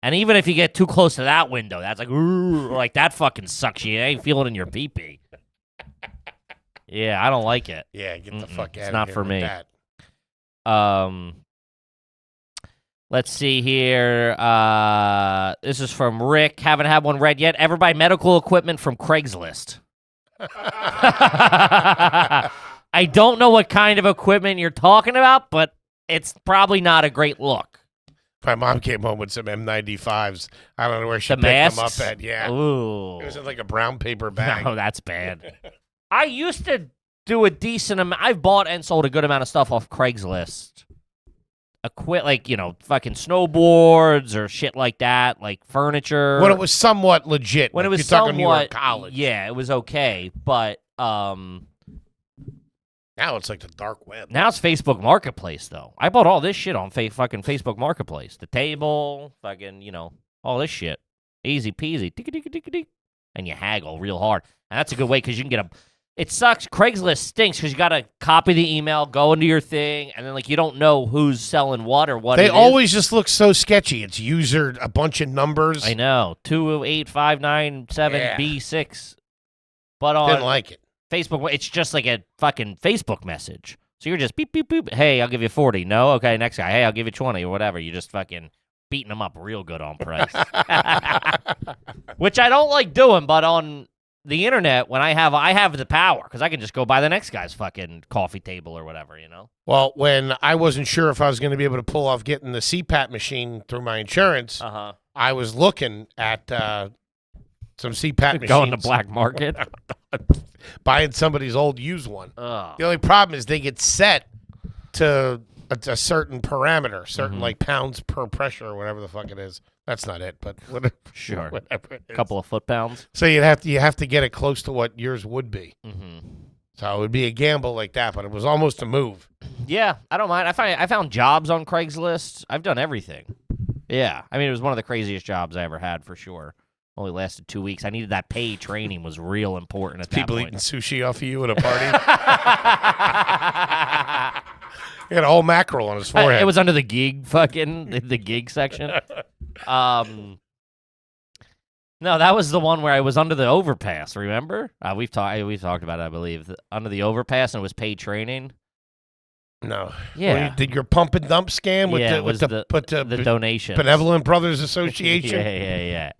And even if you get too close to that window, that's like, ooh, like that fucking sucks you. You ain't feeling in your pee-pee. Yeah, I don't like it. Yeah, get the Mm-mm, fuck out it's of not here for with me. that. Let's see here. This is from Rick. Haven't had one read yet. Ever buy medical equipment from Craigslist? I don't know what kind of equipment you're talking about, but it's probably not a great look. My mom came home with some M95s. I don't know where she The picked them masks? up at. Yeah. Ooh. It was in like a brown paper bag. No, that's bad. I used to do a decent amount. I've bought and sold a good amount of stuff off Craigslist. Like, fucking snowboards or shit like that, like furniture. When it was somewhat legit. When like it was you're talking when you were in somewhat, college. yeah, it was okay. But Now it's like the dark web. now it's Facebook Marketplace, though. I bought all this shit on fucking Facebook Marketplace. The table, fucking, all this shit. Easy peasy. Tick-a-tick-a-tick-a-tick. And you haggle real hard. And that's a good way because you can get It sucks. Craigslist stinks because you got to copy the email, go into your thing, and then, you don't know who's selling what or what They it is. always just look so sketchy. It's a bunch of numbers. I know. 28597B6. But Didn't on like it. Facebook, it's just like a fucking Facebook message. So you're just beep, beep, beep. Hey, I'll give you 40. No? Okay, next guy. Hey, I'll give you 20 or whatever. You're just fucking beating them up real good on price. Which I don't like doing, but on the internet, when I have the power because I can just go buy the next guy's fucking coffee table or whatever, Well, when I wasn't sure if I was going to be able to pull off getting the CPAP machine through my insurance, I was looking at some CPAP machines. Going to black market. Buying somebody's old used one. Ugh. The only problem is they get set to a certain parameter, certain like pounds per pressure or whatever the fuck it is. That's not it, but whatever. Sure. Whatever it is. Couple of foot-pounds. So you have to get it close to what yours would be. Mm-hmm. So it would be a gamble like that, but it was almost a move. Yeah, I don't mind. I found jobs on Craigslist. I've done everything. Yeah, I mean, it was one of the craziest jobs I ever had for sure. Only lasted 2 weeks. I needed that paid training was real important at People that eating point. sushi off of you at a party. He had a whole mackerel on his forehead. It was under the gig the gig section. No, that was the one where I was under the overpass. Remember? We've talked about it, I believe. Under the overpass, and it was paid training. No. Yeah. Well, did your pump and dump scam with Yeah, the it was the donation. Benevolent Brothers Association? Yeah.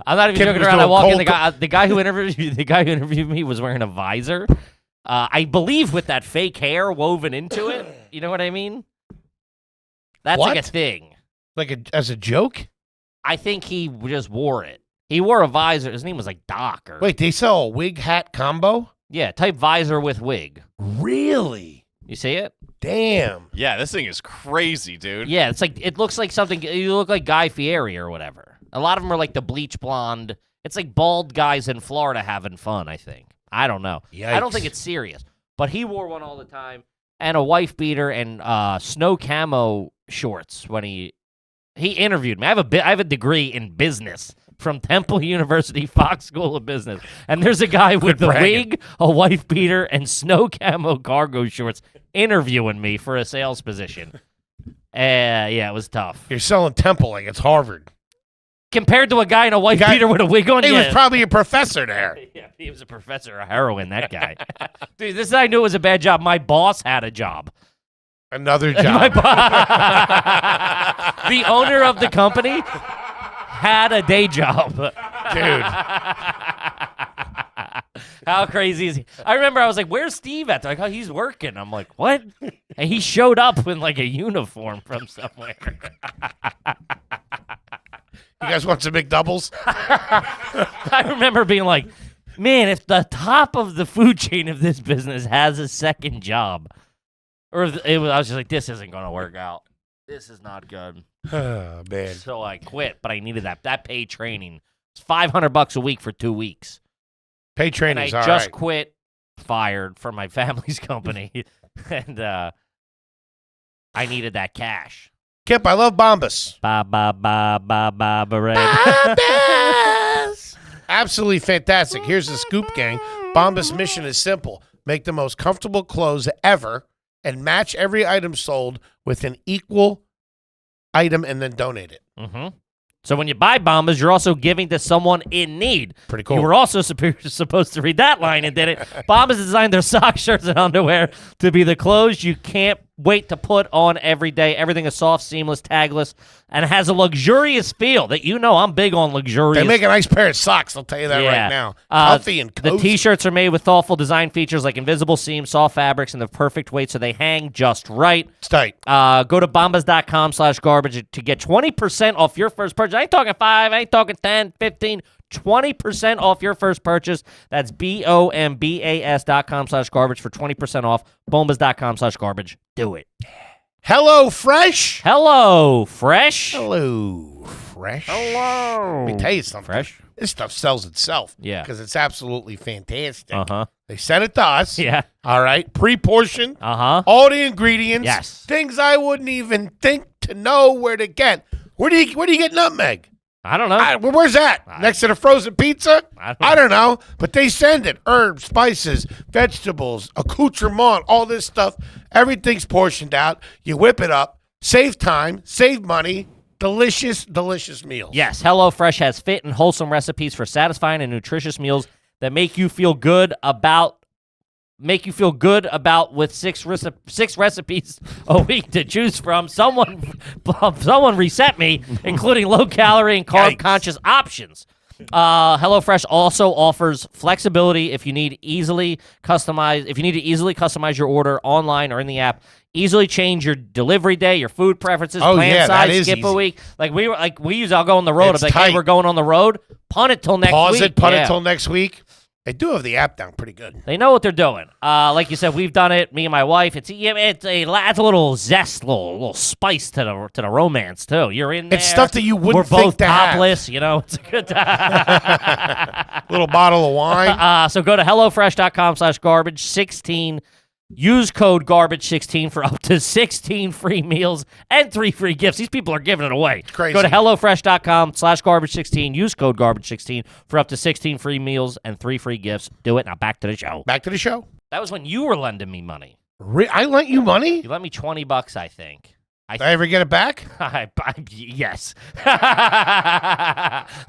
I'm not even Kid joking was around. I doing walk in. cold The guy who interviewed me was wearing a visor. I believe with that fake hair woven into it. You know what I mean? That's like a What? thing. As a joke? I think he just wore it. He wore a visor. His name was like Doc or Wait, they sell a wig hat combo? yeah, type visor with wig. Really? You see it? Damn. Yeah, this thing is crazy, dude. Yeah, it looks like something. You look like Guy Fieri or whatever. A lot of them are like the bleach blonde. It's like bald guys in Florida having fun. I think. I don't know. I don't think Yikes. it's serious. But he wore one all the time, and a wife beater and snow camo shorts when he interviewed me. I have a degree in business from Temple University Fox School of Business, and there's a guy with the bragging. wig, a wife beater, and snow camo cargo shorts interviewing me for a sales position. Yeah, it was tough. You're selling Temple like it's Harvard. Compared to a guy in a wife Guy- beater with a wig on, He yeah. was probably a professor there. Yeah, he was a professor of heroin, that guy. Dude, this I knew it was a bad job. My boss had a job. Another My job. the owner of the company had a day job. Dude. How crazy is he? I remember I was like, where's Steve at? They're like, oh, he's working. I'm like, what? And he showed up in like a uniform from somewhere. You guys want some McDoubles? I remember being like, man, if the top of the food chain of this business has a second job, I was just like, this isn't going to work out. This is not good. Oh, man. So I quit, but I needed that paid training. It's $500 a week for 2 weeks. Pay And training's I all just right. quit, fired from my family's company, and I needed that cash. Kip, I love Bombas. Ba ba ba ba ba ba. Absolutely fantastic. Here's the scoop, gang. Bombas' mission is simple. Make the most comfortable clothes ever and match every item sold with an equal item and then donate it. Mm-hmm. So when you buy Bombas, you're also giving to someone in need. Pretty cool. You were also supposed to read that line and did it. Bombas designed their socks, shirts, and underwear to be the clothes you can't wait to put on every day. Everything is soft, seamless, tagless, and it has a luxurious feel that I'm big on luxurious. They make a nice pair of socks, I'll tell you that right now. Healthy and cozy. The T-shirts are made with thoughtful design features like invisible seams, soft fabrics, and the perfect weight so they hang just right. It's tight. Go to bombas.com/garbage to get 20% off your first purchase. I ain't talking 5, I ain't talking 10, 15, 20% off your first purchase. That's bombas.com/garbage for 20% off. Bombas.com/garbage. Do it. Hello, Fresh. Hello, Fresh. Hello, Fresh. Hello. Let me tell you something. Fresh. This stuff sells itself. Yeah. Because it's absolutely fantastic. Uh-huh. They sent it to us. Yeah. All right. Pre-portioned. Uh-huh. All the ingredients. Yes. Things I wouldn't even think to know where to get. Where do you get nutmeg? I don't know. Where's that? Next to the frozen pizza? I don't know. But they send it. Herbs, spices, vegetables, accoutrement, all this stuff. Everything's portioned out. You whip it up. Save time. Save money. Delicious, delicious meals. Yes, HelloFresh has fit and wholesome recipes for satisfying and nutritious meals that make you feel good about with six recipes a week to choose from. Someone reset me, including low calorie and carb conscious options. HelloFresh also offers flexibility if you need to easily customize your order online or in the app. Easily change your delivery day, your food preferences, plan size, skip a week. I'll go on the road. It's I'm like, hey, we're going on the road. Punt it till next week. Pause it, punt it till next week. They do have the app down pretty good. They know what they're doing. Like you said, we've done it. Me and my wife. It's a little zest, little spice to the romance too. You're in there. It's stuff that you wouldn't We're think both to topless. have. It's a good time. Little bottle of wine. So go to hellofresh.com/garbage16. Use code garbage16 for up to 16 free meals and 3 free gifts. These people are giving it away. Crazy. Go to hellofresh.com/garbage16. Use code garbage16 for up to 16 free meals and 3 free gifts. Do it. Now back to the show. Back to the show. That was when you were lending me money. I lent you money? You lent me $20, I think. Did I ever get it back? Yes.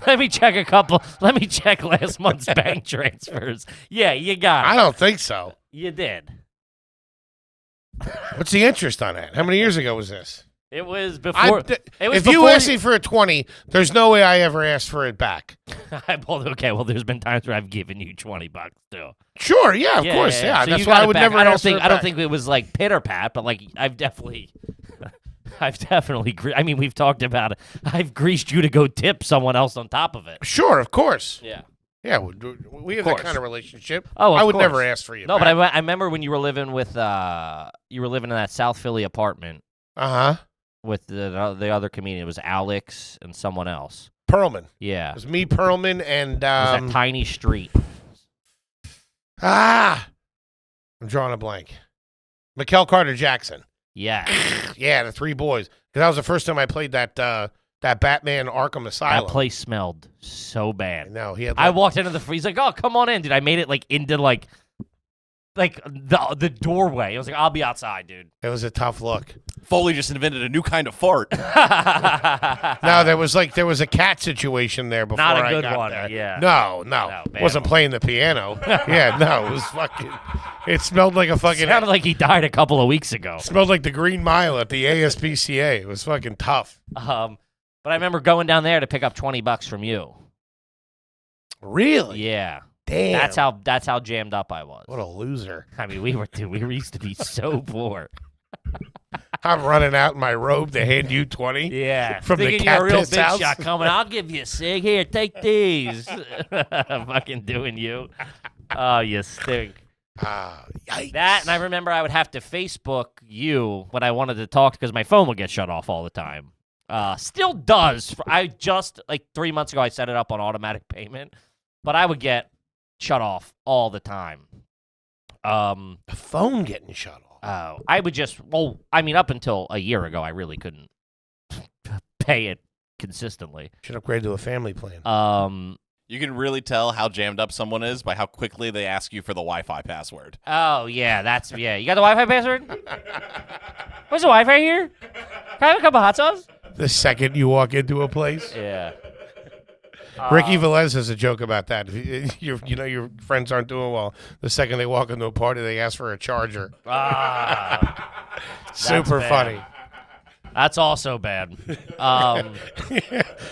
Let me check last month's bank transfers. Yeah, you got it. I don't think so. You did. What's the interest on that? How many years ago was this? It was before. If you asked me for a 20, there's no way I ever asked for it back. Well, there's been times where I've given you $20 too. Sure, yeah, of course, yeah. So that's why I would never. I don't think it was like pitter pat, but like I've definitely. I mean, we've talked about it. I've greased you to go tip someone else on top of it. Sure, of course. Yeah. Yeah, we have that kind of relationship. Oh, I would course. never ask for you. No, back. but I remember when you were living in that South Philly apartment. With the other comedian. It was Alex and someone else. Perlman. Yeah. It was me, Perlman, and it was that tiny street. I'm drawing a blank. Mikkel Carter Jackson. Yeah. Yeah, the 3 boys. Because that was the first time I played that Batman Arkham Asylum. That place smelled so bad. No, he had. I walked into the freeze like, oh, come on in, dude. I made it into the doorway. I was like, I'll be outside, dude. It was a tough look. Foley just invented a new kind of fart. No, there was a cat situation there before Not a I good got one. there. Yeah. No, bad wasn't one. playing the piano. Yeah, no, it was fucking. It smelled like a fucking. Sounded like he died a couple of weeks ago. Smelled like the Green Mile at the ASPCA. It was fucking tough. But I remember going down there to pick up $20 from you. Really? Yeah. Damn. That's how jammed up I was. What a loser. I mean, we used to be so poor. I'm running out in my robe to hand you 20. Yeah. From Thinking the you're a real Cactus big House. shot coming. I'll give you a cig. Here, take these. Fucking doing you. Oh, you stink. Yikes. That, and I remember I would have to Facebook you when I wanted to talk because my phone would get shut off all the time. Still does. I just, 3 months ago, I set it up on automatic payment, but I would get shut off all the time. The phone getting shut off. Oh, I would just, up until a year ago, I really couldn't pay it consistently. Should upgrade to a family plan. You can really tell how jammed up someone is by how quickly they ask you for the Wi-Fi password. Oh, yeah, You got the Wi-Fi password? Where's the Wi-Fi here? Can I have a cup of hot sauce? The second you walk into a place. Yeah. Ricky Velez has a joke about that. If your friends aren't doing well, the second they walk into a party, they ask for a charger. Super bad. funny. That's also bad.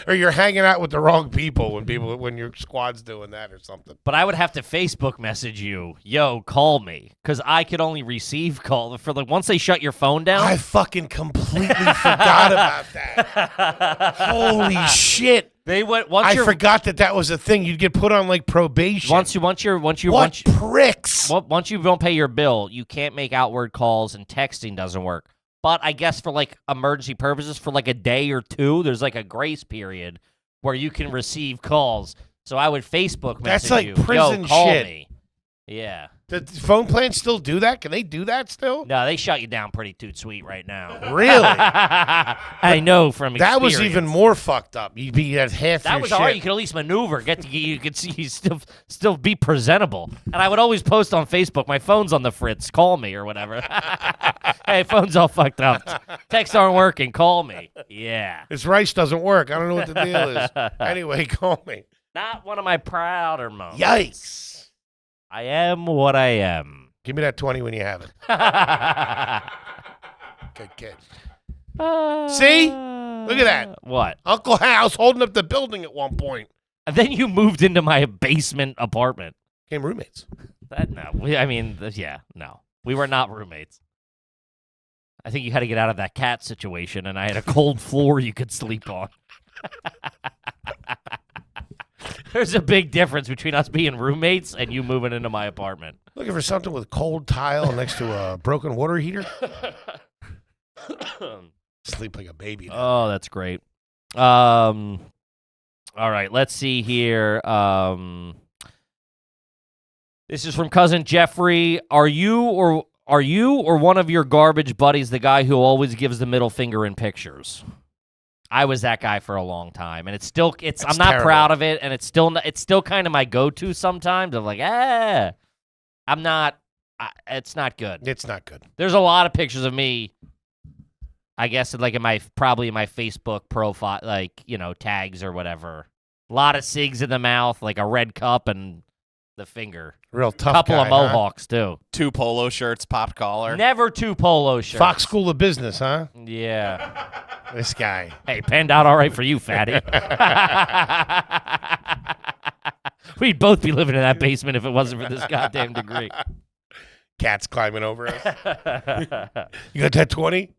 Or you're hanging out with the wrong people when your squad's doing that or something. But I would have to Facebook message you, yo, call me, because I could only receive call for once they shut your phone down. I fucking completely forgot about that. Holy shit! They went I forgot that was a thing. You'd get put on like probation. once you pricks? once you don't pay your bill, you can't make outward calls and texting doesn't work. But I guess for like emergency purposes, for like a day or two, there's like a grace period where you can receive calls. So I would Facebook message That's like you, prison yo, call shit. me. Yeah. Does phone plans still do that? Can they do that still? No, they shut you down pretty toot sweet right now. Really? I know from experience. That was even more fucked up. You'd be at half That your was shit. all right. You could at least maneuver. You could see you still be presentable. And I would always post on Facebook, my phone's on the fritz. Call me or whatever. Hey, phone's all fucked up. Texts aren't working. Call me. Yeah. This rice doesn't work. I don't know what the deal is. Anyway, call me. Not one of my prouder moments. Yikes. I am what I am. Give me that 20 when you have it. Good kid. See? Look at that. What? Uncle Hal's holding up the building at one point. And then you moved into my basement apartment. Came roommates. No. No. We were not roommates. I think you had to get out of that cat situation, and I had a cold floor you could sleep on. There's a big difference between us being roommates and you moving into my apartment. Looking for something with cold tile next to a broken water heater? Sleep like a baby. Oh, that's great. All right, let's see here. This is from cousin Jeffrey. Are you or one of your garbage buddies the guy who always gives the middle finger in pictures? I was that guy for a long time, and I'm not proud of it, and it's still kind of my go-to sometimes. I'm like, I'm not. It's not good. It's not good. There's a lot of pictures of me. I guess like in my Facebook profile, like tags or whatever. A lot of cigs in the mouth, like a red cup and the finger. Real tough. Couple guy, of mohawks too. 2 polo shirts, popped collar. Never 2 polo shirts. Fox School of Business, huh? Yeah. This guy. Hey, panned out all right for you, fatty. We'd both be living in that basement if it wasn't for this goddamn degree. Cats climbing over us. You got that 20?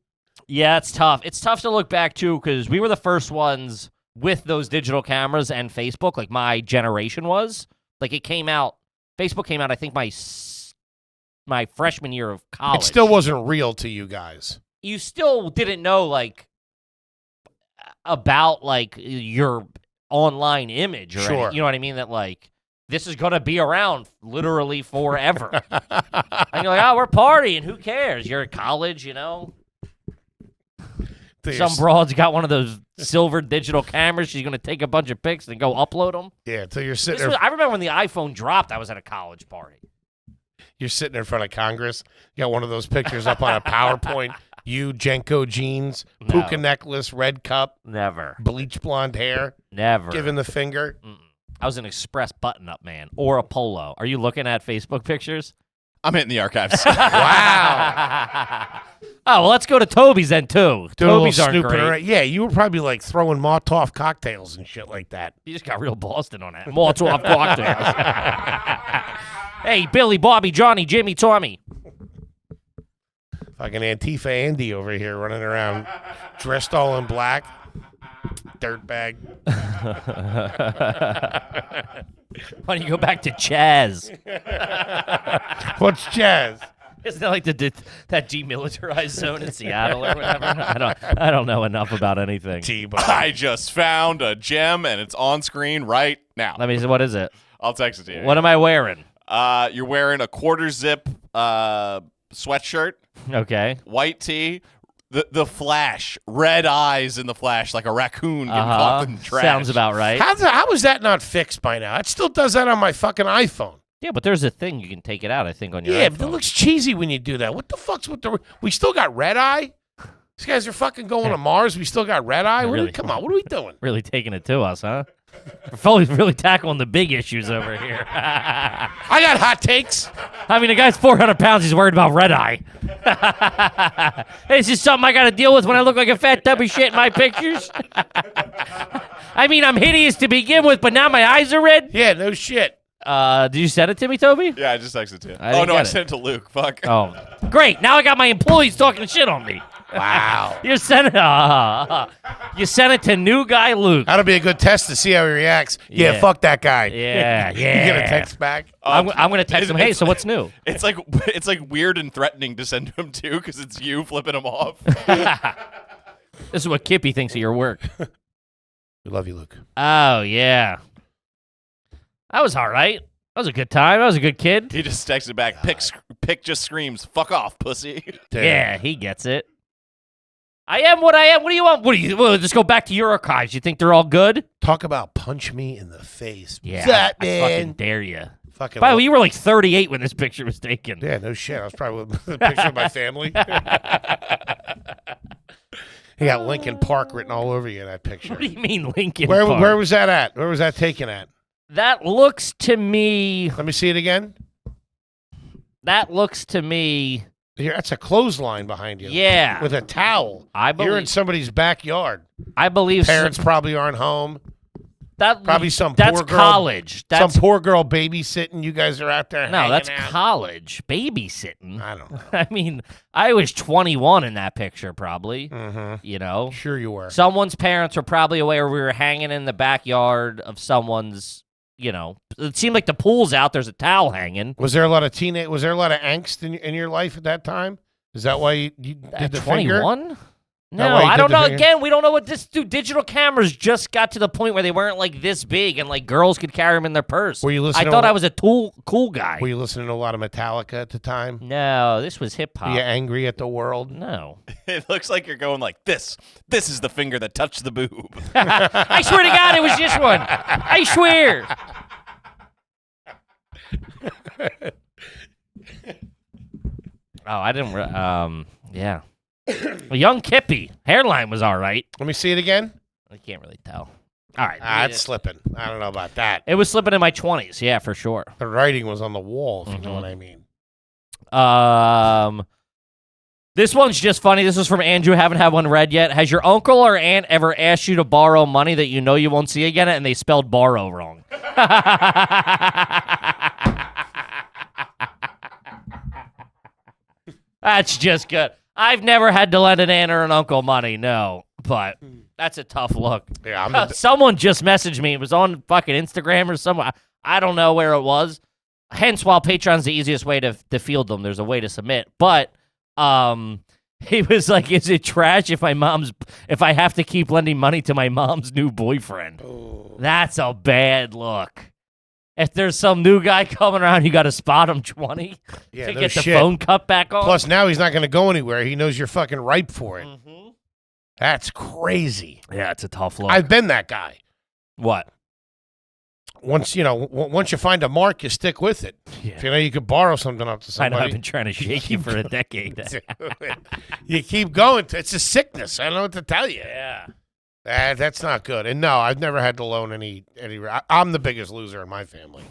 Yeah, it's tough. It's tough to look back, too, because we were the first ones with those digital cameras and Facebook, like my generation was. Like, Facebook came out, I think, my freshman year of college. It still wasn't real to you guys. You still didn't know, like, about, like, your online image or Sure. anything. You know what I mean? That, like, this is going to be around literally forever. And you're like, oh, we're partying. Who cares? You're at college, Some broad's got one of those silver digital cameras. She's going to take a bunch of pics and go upload them. Yeah, until you're sitting there. I remember when the iPhone dropped, I was at a college party. You're sitting in front of Congress. You got one of those pictures up on a PowerPoint. You, Jenko jeans, puka necklace, red cup, Never. bleach blonde hair, Never. giving the finger. I was an express button-up man or a polo. Are you looking at Facebook pictures? I'm hitting the archives. Wow. Oh, well, let's go to Toby's then, too. Doing a little Toby's aren't snooping great. around. Yeah, you were probably like throwing Molotov cocktails and shit like that. You just got real Boston on that. Molotov cocktails. Hey, Billy, Bobby, Johnny, Jimmy, Tommy. Fucking Antifa Andy over here running around dressed all in black. Dirtbag. Why don't you go back to Chaz? What's jazz? Isn't that like that demilitarized zone in Seattle or whatever? I don't know enough about anything. I just found a gem, and it's on screen right now. Let me see. What is it? I'll text it to you. What am I wearing? You're wearing a quarter zip sweatshirt, Okay. white tee, the Flash, red eyes in the Flash, like a raccoon getting caught in trash. Sounds about right. How is that not fixed by now? It still does that on my fucking iPhone. Yeah, but there's a thing you can take it out, I think, on your Yeah, iPhone. but it looks cheesy when you do that. What the fuck's with the... We still got red eye? These guys are fucking going to Mars. We still got red eye? Really? Come on, what are we doing? Really taking it to us, huh? We're really tackling the big issues over here. I got hot takes. I mean, the guy's 400 pounds. He's worried about red eye. It's just something I got to deal with when I look like a fat tub of shit in my pictures. I mean, I'm hideous to begin with, but now my eyes are red. Yeah, no shit. Did you send it to me, Toby? Yeah, I just texted it to you. I Oh, didn't no, get I it. sent it to Luke. Fuck. Oh, great. Now I got my employees talking shit on me. Wow. You sent it. You sent it to new guy Luke. That'll be a good test to see how he reacts. Yeah, Yeah. fuck that guy. Yeah, You get a yeah. text back. I'm gonna text him. Hey, so what's new? It's like weird and threatening to send to him too, because it's you flipping him off. This is what Kippy thinks of your work. We love you, Luke. Oh yeah, that was all right. That was a good time. That was a good kid. He just texted back. Pick just screams. Fuck off, pussy. Damn. Yeah, he gets it. I am what I am. What do you want? Well, just go back to your archives. You think they're all good? Talk about punch me in the face. Yeah, That I fucking man. dare you. Fucking By the way, you were like 38 when this picture was taken. yeah, no shit. I was probably with a picture of my family. He got Lincoln Park written all over you in that picture. What do you mean, Lincoln Park? Where was that at? Where was that taken at? That looks to me. Let me see it again. That looks to me. Here, that's a clothesline behind you. Yeah. With a towel. I You're in believe. somebody's backyard. I believe. Parents probably aren't home. That Probably some That's poor girl. college. That's Some poor girl babysitting. You guys are out there. no. hanging That's out. college babysitting. I don't know. I mean, I was 21 in that picture, probably. Mm-hmm. You know, Sure you were. someone's parents were probably away, or we were hanging in the backyard of someone's. You know, it seemed like the pool's out. There's a towel hanging. Was there a lot of Was there a lot of angst in your life at that time? Is that why you did the finger? 21? That No, why you I did don't the know. finger? Again, we don't know what this dude. Digital cameras just got to the point where they weren't like this big, and like girls could carry them in their purse. Were you I listening? thought to, I was a cool guy. Were you listening to a lot of Metallica at the time? No, this was hip Were you hop. angry at the world? No, It looks like you're going like this. This is the finger that touched the boob. I swear to God, it was this one. I swear. Oh, I didn't. Yeah. A young Kippy hairline was all right. Let me see it again. I can't really tell. All right, It's slipping. I don't know about that. it was slipping in my 20s. Yeah, for sure. The writing was on the wall, if you know Mhm. what I mean. This one's just funny. This is from Andrew. Haven't had one read yet. Has your uncle or aunt ever asked you to borrow money that you know you won't see again, and they spelled borrow wrong? That's just good. I've never had to lend an aunt or an uncle money, no, but that's a tough look. Yeah, I'm the, Someone just messaged me. It was on fucking Instagram or somewhere. I don't know where it was. Hence, while Patreon's the easiest way to field them, there's a way to submit. But he was like, "Is it trash if I have to keep lending money to my mom's new boyfriend?" That's a bad look. If there's some new guy coming around, you got to spot him 20 yeah, to no get the shit. phone cut back on. Plus, now he's not going to go anywhere. He knows you're fucking ripe for it. Mhm. That's crazy. Yeah, it's a tough look. I've been that guy. What? Once once you find a mark, you stick with it. Yeah. If you know you could borrow something up to I know I've somebody, been trying to shake you for a decade. you keep going. It's a sickness. I don't know what to tell you. Yeah. That's not good. And no, I've never had to loan any. I'm the biggest loser in my family.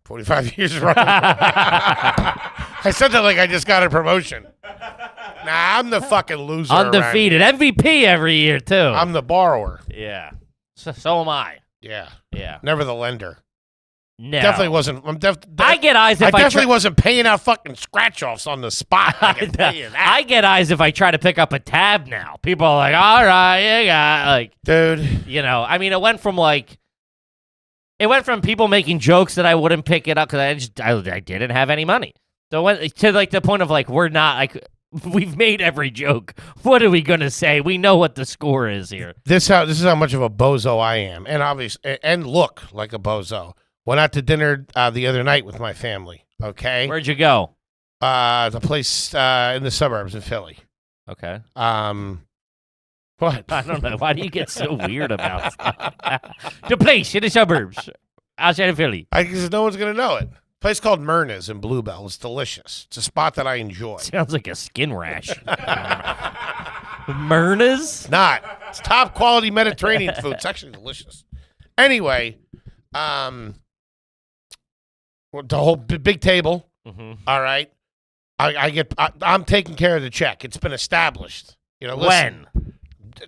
45 years running. I said that like I just got a promotion. Nah, I'm the fucking loser. around Undefeated. MVP every year, too. here. I'm the borrower. yeah. So am I. Yeah. Yeah. Never the lender. No. Definitely wasn't. I get eyes I if I definitely try. wasn't paying out fucking scratch offs on the spot. I can tell you that. I get eyes if I try to pick up a tab now. People are like, all right, you got, like, Dude. you know, I mean, it went from people making jokes that I wouldn't pick it up because I didn't have any money. So it went to like the point of like, we're not like, we've made every joke. What are we going to say? We know what the score is here. This is how much of a bozo I am, and obviously, and look like a bozo. Went out to dinner the other night with my family. Okay, Where'd you go? the place in the suburbs in Philly. Okay. What? I don't know. Why do you get so weird about stuff? The place in the suburbs outside of Philly. Because no one's gonna know it. Place called Myrna's in Bluebell. It's delicious. It's a spot that I enjoy. Sounds like a skin rash. Myrna's? Not. It's top quality Mediterranean food. It's actually delicious. Anyway, the whole big table. Mm-hmm. All right. I'm taking care of the check. It's been established. You know, listen, When?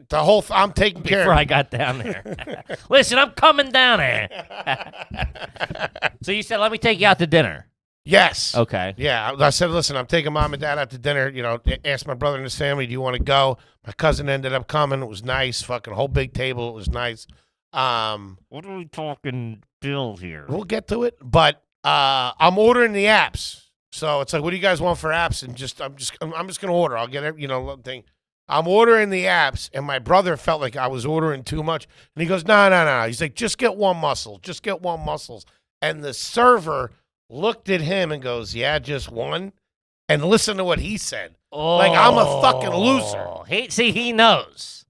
the whole I'm taking care Before of I got down there. Listen, I'm coming down there. So you said, let me take you out to dinner. Yes. Okay. Yeah, I said, listen, I'm taking mom and dad out to dinner. You know, asked my brother and his family, do you want to go? My cousin ended up coming. It was nice. Fucking whole big table. It was nice. What are we talking bill here? We'll get to it, but I'm ordering the apps. So it's like, what do you guys want for apps? And I'm just gonna order. I'll get every thing. I'm ordering the apps, and my brother felt like I was ordering too much, and he goes, no. He's like, just get one mussel, just get one mussels. And the server looked at him and goes, yeah, just one. And listen to what he said. Like, I'm a fucking loser. He knows.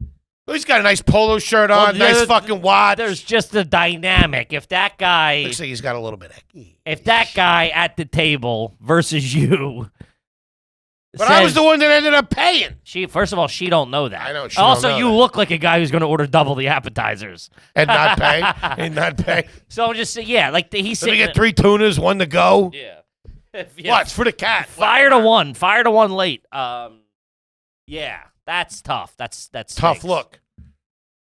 He's got a nice polo shirt on, nice fucking watch. There's just a dynamic. If that guy, Looks like he's got a little bit of. if that guy at the table versus you, But I was the one that ended up paying. First of all, she don't know that. I know. She Also, don't know you that. look like a guy who's going to order double the appetizers And not pay. And not pay. So I'm just saying, yeah, like he's Let me sitting. get 3 tunas, 1 to go. Yeah. What? It's for the cat. Fire to one late. Yeah, that's tough. That's Tough stinks. look.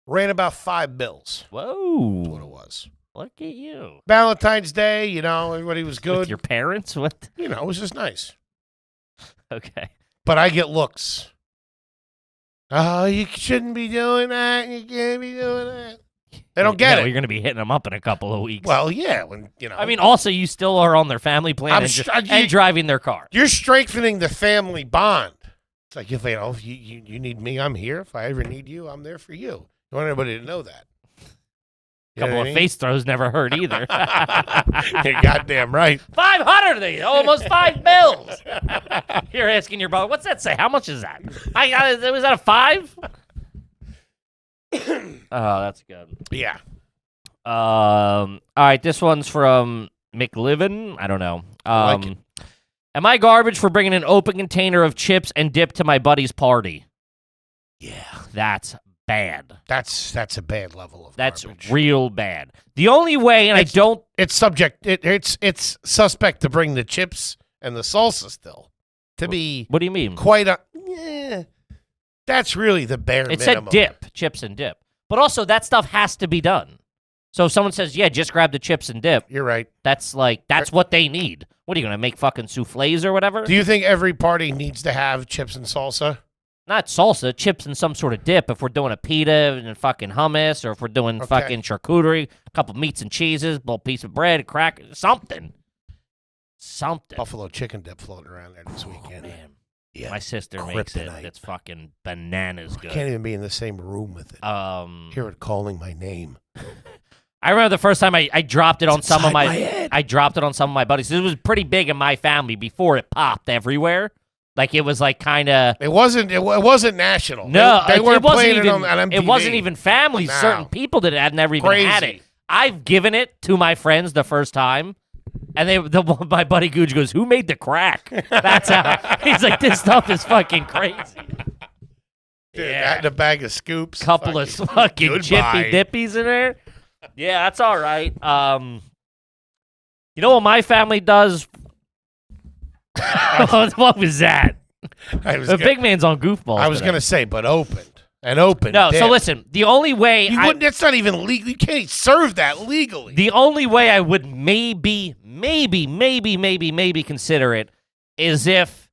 Ran about 5 bills. That's what Whoa! it was. Look at you. Valentine's Day, you know, everybody was good. With your parents? What? You know, it was just nice. Okay. But I get looks. Oh, you shouldn't be doing that. You can't be doing that. They don't get Yeah, it. You're going to be hitting them up in a couple of weeks. Well, yeah, when you know. I mean, also you still are on their family plan and driving their car. you're strengthening the family bond. It's like if you need me, I'm here. If I ever need you, I'm there for you. You want everybody to know that. A couple of face throws never hurt either. You're goddamn right. 500 of these, almost 5 bills. You're asking your brother, what's that say? How much is that? Was that a 5? Oh, that's good. Yeah. All right, this one's from McLivin. I don't know. like it. Am I garbage for bringing an open container of chips and dip to my buddy's party? Yeah, that's bad. That's a bad level of That's garbage. real bad. The only way, and It's it's suspect to bring the chips and the salsa still. To be what do you mean? quite that's really the bare It minimum. said dip, chips and dip. But also, that stuff has to be done. So if someone says, yeah, just grab the chips and dip, You're right. that's what they need. What are you going to make fucking souffles or whatever? Do you think every party needs to have chips and salsa? Not salsa, chips and some sort of dip. If we're doing a pita and fucking hummus, or if we're doing Okay. fucking charcuterie, a couple meats and cheeses, a little piece of bread, a crack, something. Buffalo chicken dip floating around there this weekend. Man, Yeah. my sister makes it. Kryptonite. It's fucking bananas good. Can't even be in the same room with it. Hear it calling my name. I remember the first time I dropped it on some of inside my head. I dropped it on some of my buddies. It was pretty big in my family before it popped everywhere. Like it was like kind of It wasn't national. no. they weren't it wasn't playing even. it on MTV. It wasn't even families. No. Certain people that had never even had Crazy. it. I've given it to my friends the first time, and my buddy Gooch goes, "Who made the crack?" That's how he's like, "This stuff is fucking crazy." Dude, that and a bag of scoops. Couple of fucking goodbye. chippy dippies in there. Yeah, that's all right. You know what my family does? What was that? The big man's on goofballs. I was today. going to say, but opened. An open. No, so dip. listen. The only way That's not even legal. You can't serve that legally. the only way I would maybe consider it is if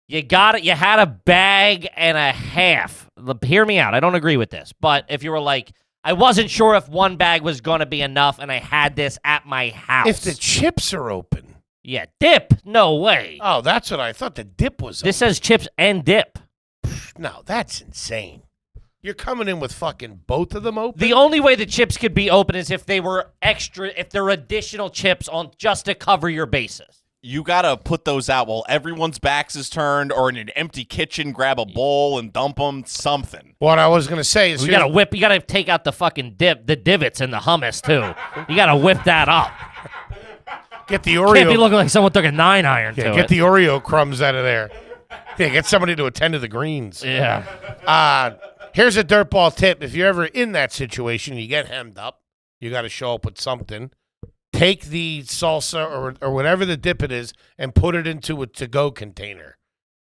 you got it. You had a bag and a half. Hear me out. I don't agree with this, but if you were like, I wasn't sure if one bag was going to be enough, and I had this at my house. If the chips are open. Yeah, dip. No way. Oh, that's what I thought. The dip was This says chips and dip. open. No, that's insane. You're coming in with fucking both of them open? The only way the chips could be open is if they were extra, if there were additional chips on just to cover your bases. You gotta put those out while everyone's backs is turned, or in an empty kitchen, grab a bowl and dump them. Something. What I was going to say is You gotta whip. You gotta take out the fucking the divots in the hummus too. You gotta whip that up. get the Can't be Oreo. looking like someone took a 9-iron to Get it. the Oreo crumbs out of there. Yeah, get somebody to attend to the greens. Yeah. Here's a dirtball tip. If you're ever in that situation, you get hemmed up, you got to show up with something. Take the salsa or whatever the dip it is and put it into a to-go container.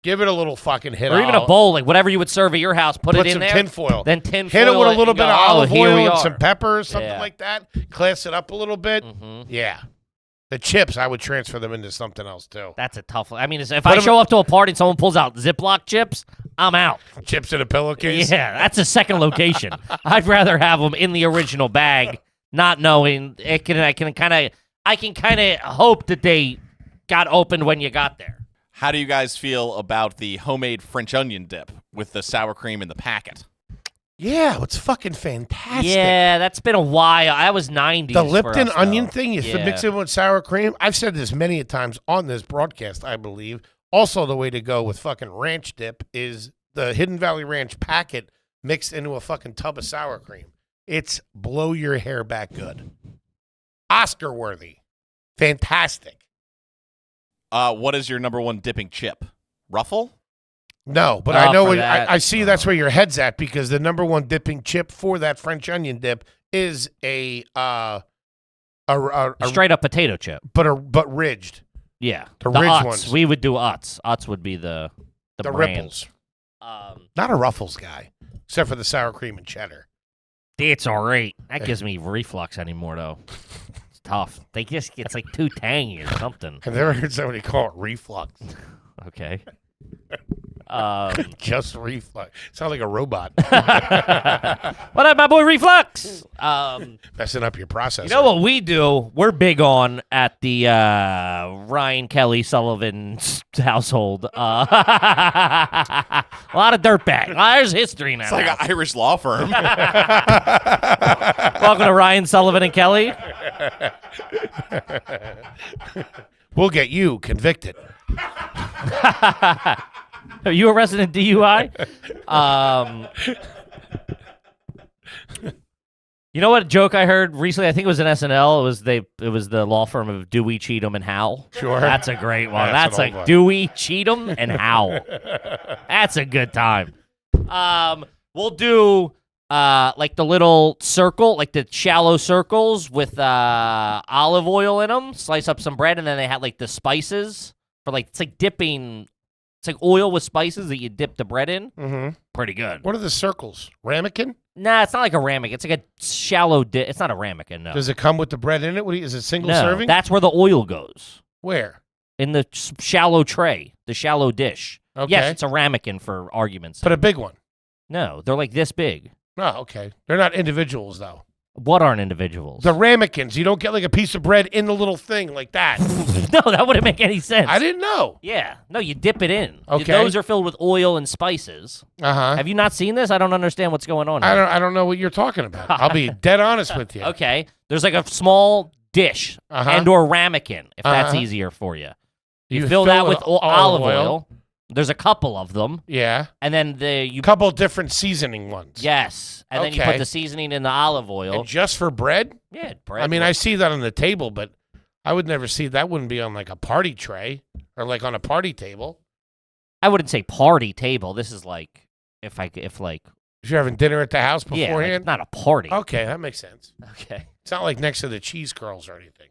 Give it a little fucking hit. Or even a bowl, like whatever you would serve at your house, put it in some there. tinfoil. Then tinfoil. Hit it with a little and bit go, of "Oh, olive here oil we and are." some pepper or something Yeah. like that. Class it up a little bit. Mhm. Yeah. The chips, I would transfer them into something else too. That's a tough one. I mean, if Put I 'em show up to a party and someone pulls out Ziploc chips, I'm out. Chips in a pillowcase. Yeah, that's a second location. I'd rather have them in the original bag, not knowing it can. I can kind of hope that they got opened when you got there. How do you guys feel about the homemade French onion dip with the sour cream in the packet? Yeah, it's fucking fantastic. Yeah, that's been a while. I was 90s. The for Lipton us, onion though. thing, you Yeah. mix it with sour cream. I've said this many a times on this broadcast, I believe. Also, the way to go with fucking ranch dip is the Hidden Valley Ranch packet mixed into a fucking tub of sour cream. It's blow your hair back good. Oscar worthy. Fantastic. What is your number one dipping chip? Ruffle? No, but Oh, I know for what, that. I see that's where your head's at because the number one dipping chip for that French onion dip is a Straight up potato chip. but ridged. Yeah. The the ridged Utz. ones. We would do Utz. Utz would be the The brand. ripples. Um, Not a Ruffles guy, except for the sour cream and cheddar. it's all right. That gives me reflux anymore, though. It's tough. They just it's like too tangy or something. I've never heard somebody call it reflux. Okay. Just reflux. Sound like a robot. What up, my boy Reflux? Messing up your processor. You know what we do? We're big on at the Ryan Kelly Sullivan's household. A lot of dirtbag. There's history now. It's like an Irish law firm. Welcome to Ryan Sullivan and Kelly. We'll get you convicted. Are you a resident DUI? You know what joke I heard recently? I think it was in SNL. It was the law firm of Dewey, Cheatham, and Howell. Sure. That's a great one. That's That's an old like one. Dewey, Cheatham, and Howell. That's a good time. We'll do like the little circle, like the shallow circles with olive oil in them. Slice up some bread, and then they had like the spices for like it's like dipping. It's like oil with spices that you dip the bread in. Mm-hmm. Pretty good. What are the circles? Ramekin? Nah, it's not like a ramekin. It's like a shallow dip. It's not a ramekin, no. Does it come with the bread in it? Is it single No, serving? that's where the oil goes. Where? In the shallow tray, the shallow dish. Okay. Yes, it's a ramekin for argument's sake. But a big one. No, they're like this big. Oh, okay. They're not individuals, though. What aren't individuals? The ramekins. You don't get like a piece of bread in the little thing like that. No, that wouldn't make any sense. I didn't know. Yeah. No, you dip it in. Okay. Those are filled with oil and spices. Uh-huh. Have you not seen this? I don't understand what's going on here. I don't know what you're talking about. I'll be dead honest with you. Okay. There's like a small dish Uh-huh. and or ramekin, if that's Uh-huh. easier for you. You fill that with olive olive oil. There's a couple of them. Yeah. And then you Couple different seasoning ones. yes, and then you Okay. put the seasoning in the olive oil. And just for bread? Yeah, bread. I mean, I see that on the table, but I would never see that. Wouldn't be on like a party tray or like on a party table. I wouldn't say party table. This is like if If you're having dinner at the house yeah, like, beforehand. not a party. Okay, that makes sense. Okay. It's not like next to the cheese curls or anything.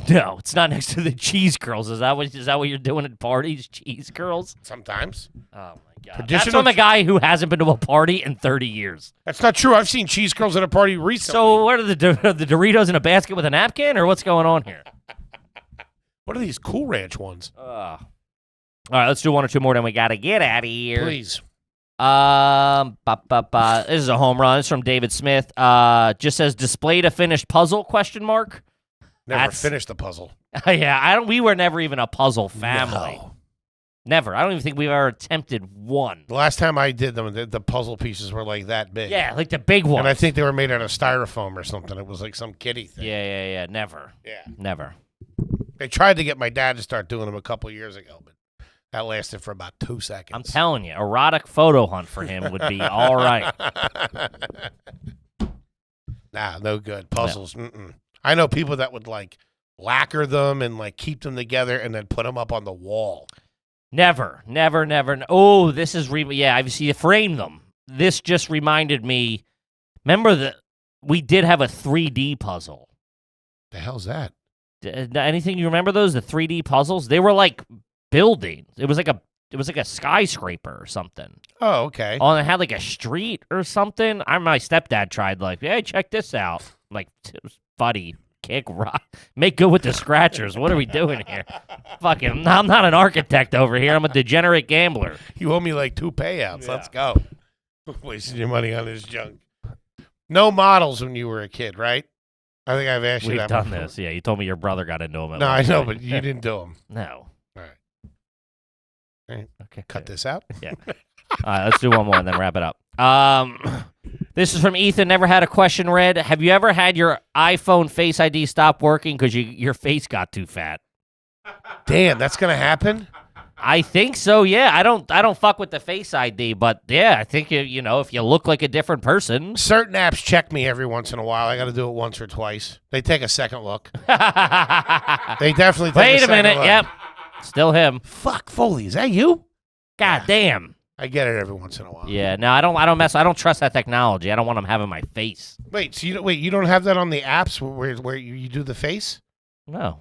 No, it's not next to the cheese curls. Is that what you're doing at parties? Cheese curls? Sometimes. Oh my god. That's Traditional from a guy who hasn't been to a party in 30 years. That's not true. I've seen cheese curls at a party recently. So what are the Doritos in a basket with a napkin, or what's going on here? What are these Cool Ranch ones? All right, let's do one or two more, then we gotta get out of here. Please. This is a home run. It's from David Smith. Just says displayed a finished puzzle? Question mark. Never That's- finished the puzzle. Yeah, we were never even a puzzle family. No. Never. I don't even think we've ever attempted one. The last time I did them, the puzzle pieces were like that big. Yeah, like the big one. And I think they were made out of styrofoam or something. It was like some kiddie thing. Yeah. Never. Yeah. Never. They tried to get my dad to start doing them a couple years ago, but that lasted for about 2 seconds. I'm telling you, erotic photo hunt for him would be all right. Nah, no good. Puzzles. Mm-mm. I know people that would like lacquer them and like keep them together and then put them up on the wall. Never. Oh, this is yeah. Obviously, you frame them. This just reminded me. Remember that we did have a 3D puzzle. The hell's that? Anything you remember those? The 3D puzzles? They were like buildings. It was like a skyscraper or something. Oh, okay. Oh, and it had like a street or something. My stepdad tried like, hey, check this out. I'm like, buddy, kick rock, make good with the scratchers. What are we doing here? Fucking, I'm not an architect over here. I'm a degenerate gambler. You owe me like 2 payouts. Let's go. Wasting your money on this junk. No models when you were a kid, right? I think I've asked you We've that done before. this. Yeah, you told me your brother got into them. At No, one I know, point. but you didn't do them. No. All right. Okay. Cut this out. All right, let's do one more and then wrap it up. This is from Ethan. Never had a question read. Have you ever had your iPhone Face ID stop working because your face got too fat? Damn, that's going to happen? I think so. Yeah, I don't fuck with the Face ID, but yeah, I think you know if you look like a different person. Certain apps check me every once in a while. I got to do it once or twice. They take a second look. They definitely take Wait a second minute. look. Yep, still him. Fuck, Foley, is that you? God damn. I get it every once in a while. Yeah. No, I don't trust that technology. I don't want them having my face. Wait, so you don't have that on the apps where you do the face? No.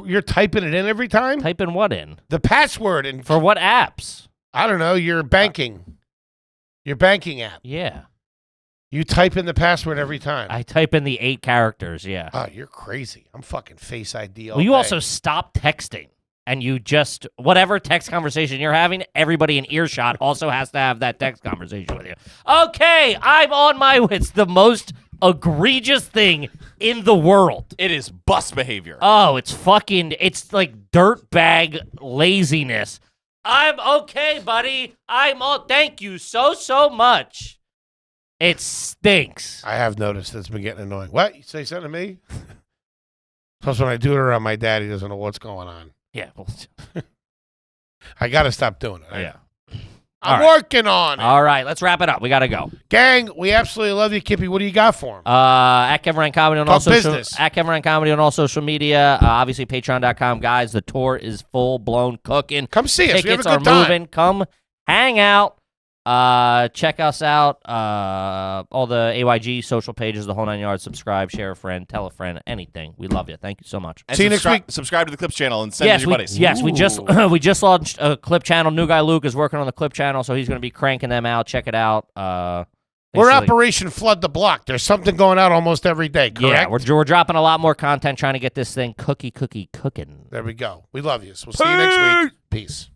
You're typing it in every time? Typing what in? The password and For what apps? I don't know, your banking app. Yeah. You type in the password every time. I type in the 8 characters. Yeah. Oh, you're crazy. I'm fucking Face ID all Well, you day. also stop texting. And you just, whatever text conversation you're having, everybody in earshot also has to have that text conversation with you. Okay, I'm on my way. It's the most egregious thing in the world. It is bus behavior. Oh, it's like dirtbag laziness. I'm okay, buddy. Thank you so much. It stinks. I have noticed it's been getting annoying. What? You say something to me? Plus, when I do it around my dad, he doesn't know what's going on. Yeah. Well, I got to stop doing it. yeah. I'm All right. working on it. All right, let's wrap it up. We got to go. Gang, we absolutely love you, Kippy. What do you got for him? At Kevin Ryan Comedy on Talk all social business. at Kevin Ryan Comedy on all social media. Obviously, Patreon.com, guys. The tour is full blown cooking. Come see us. We have a Tickets are good time. moving. Come hang out. Check us out. All the AYG social pages, the whole 9 yards. Subscribe, share a friend, tell a friend, anything. We love you. Thank you so much. And See you next week. Subscribe to the Clips channel and send it to your buddies. We just launched a clip channel. New guy Luke is working on the clip channel, so he's going to be cranking them out. Check it out. We're basically- Operation Flood the Block. There's something going out almost every day, Yeah, correct? we're dropping a lot more content, trying to get this thing cooking. There we go. We love you. So we'll see you next week. Peace.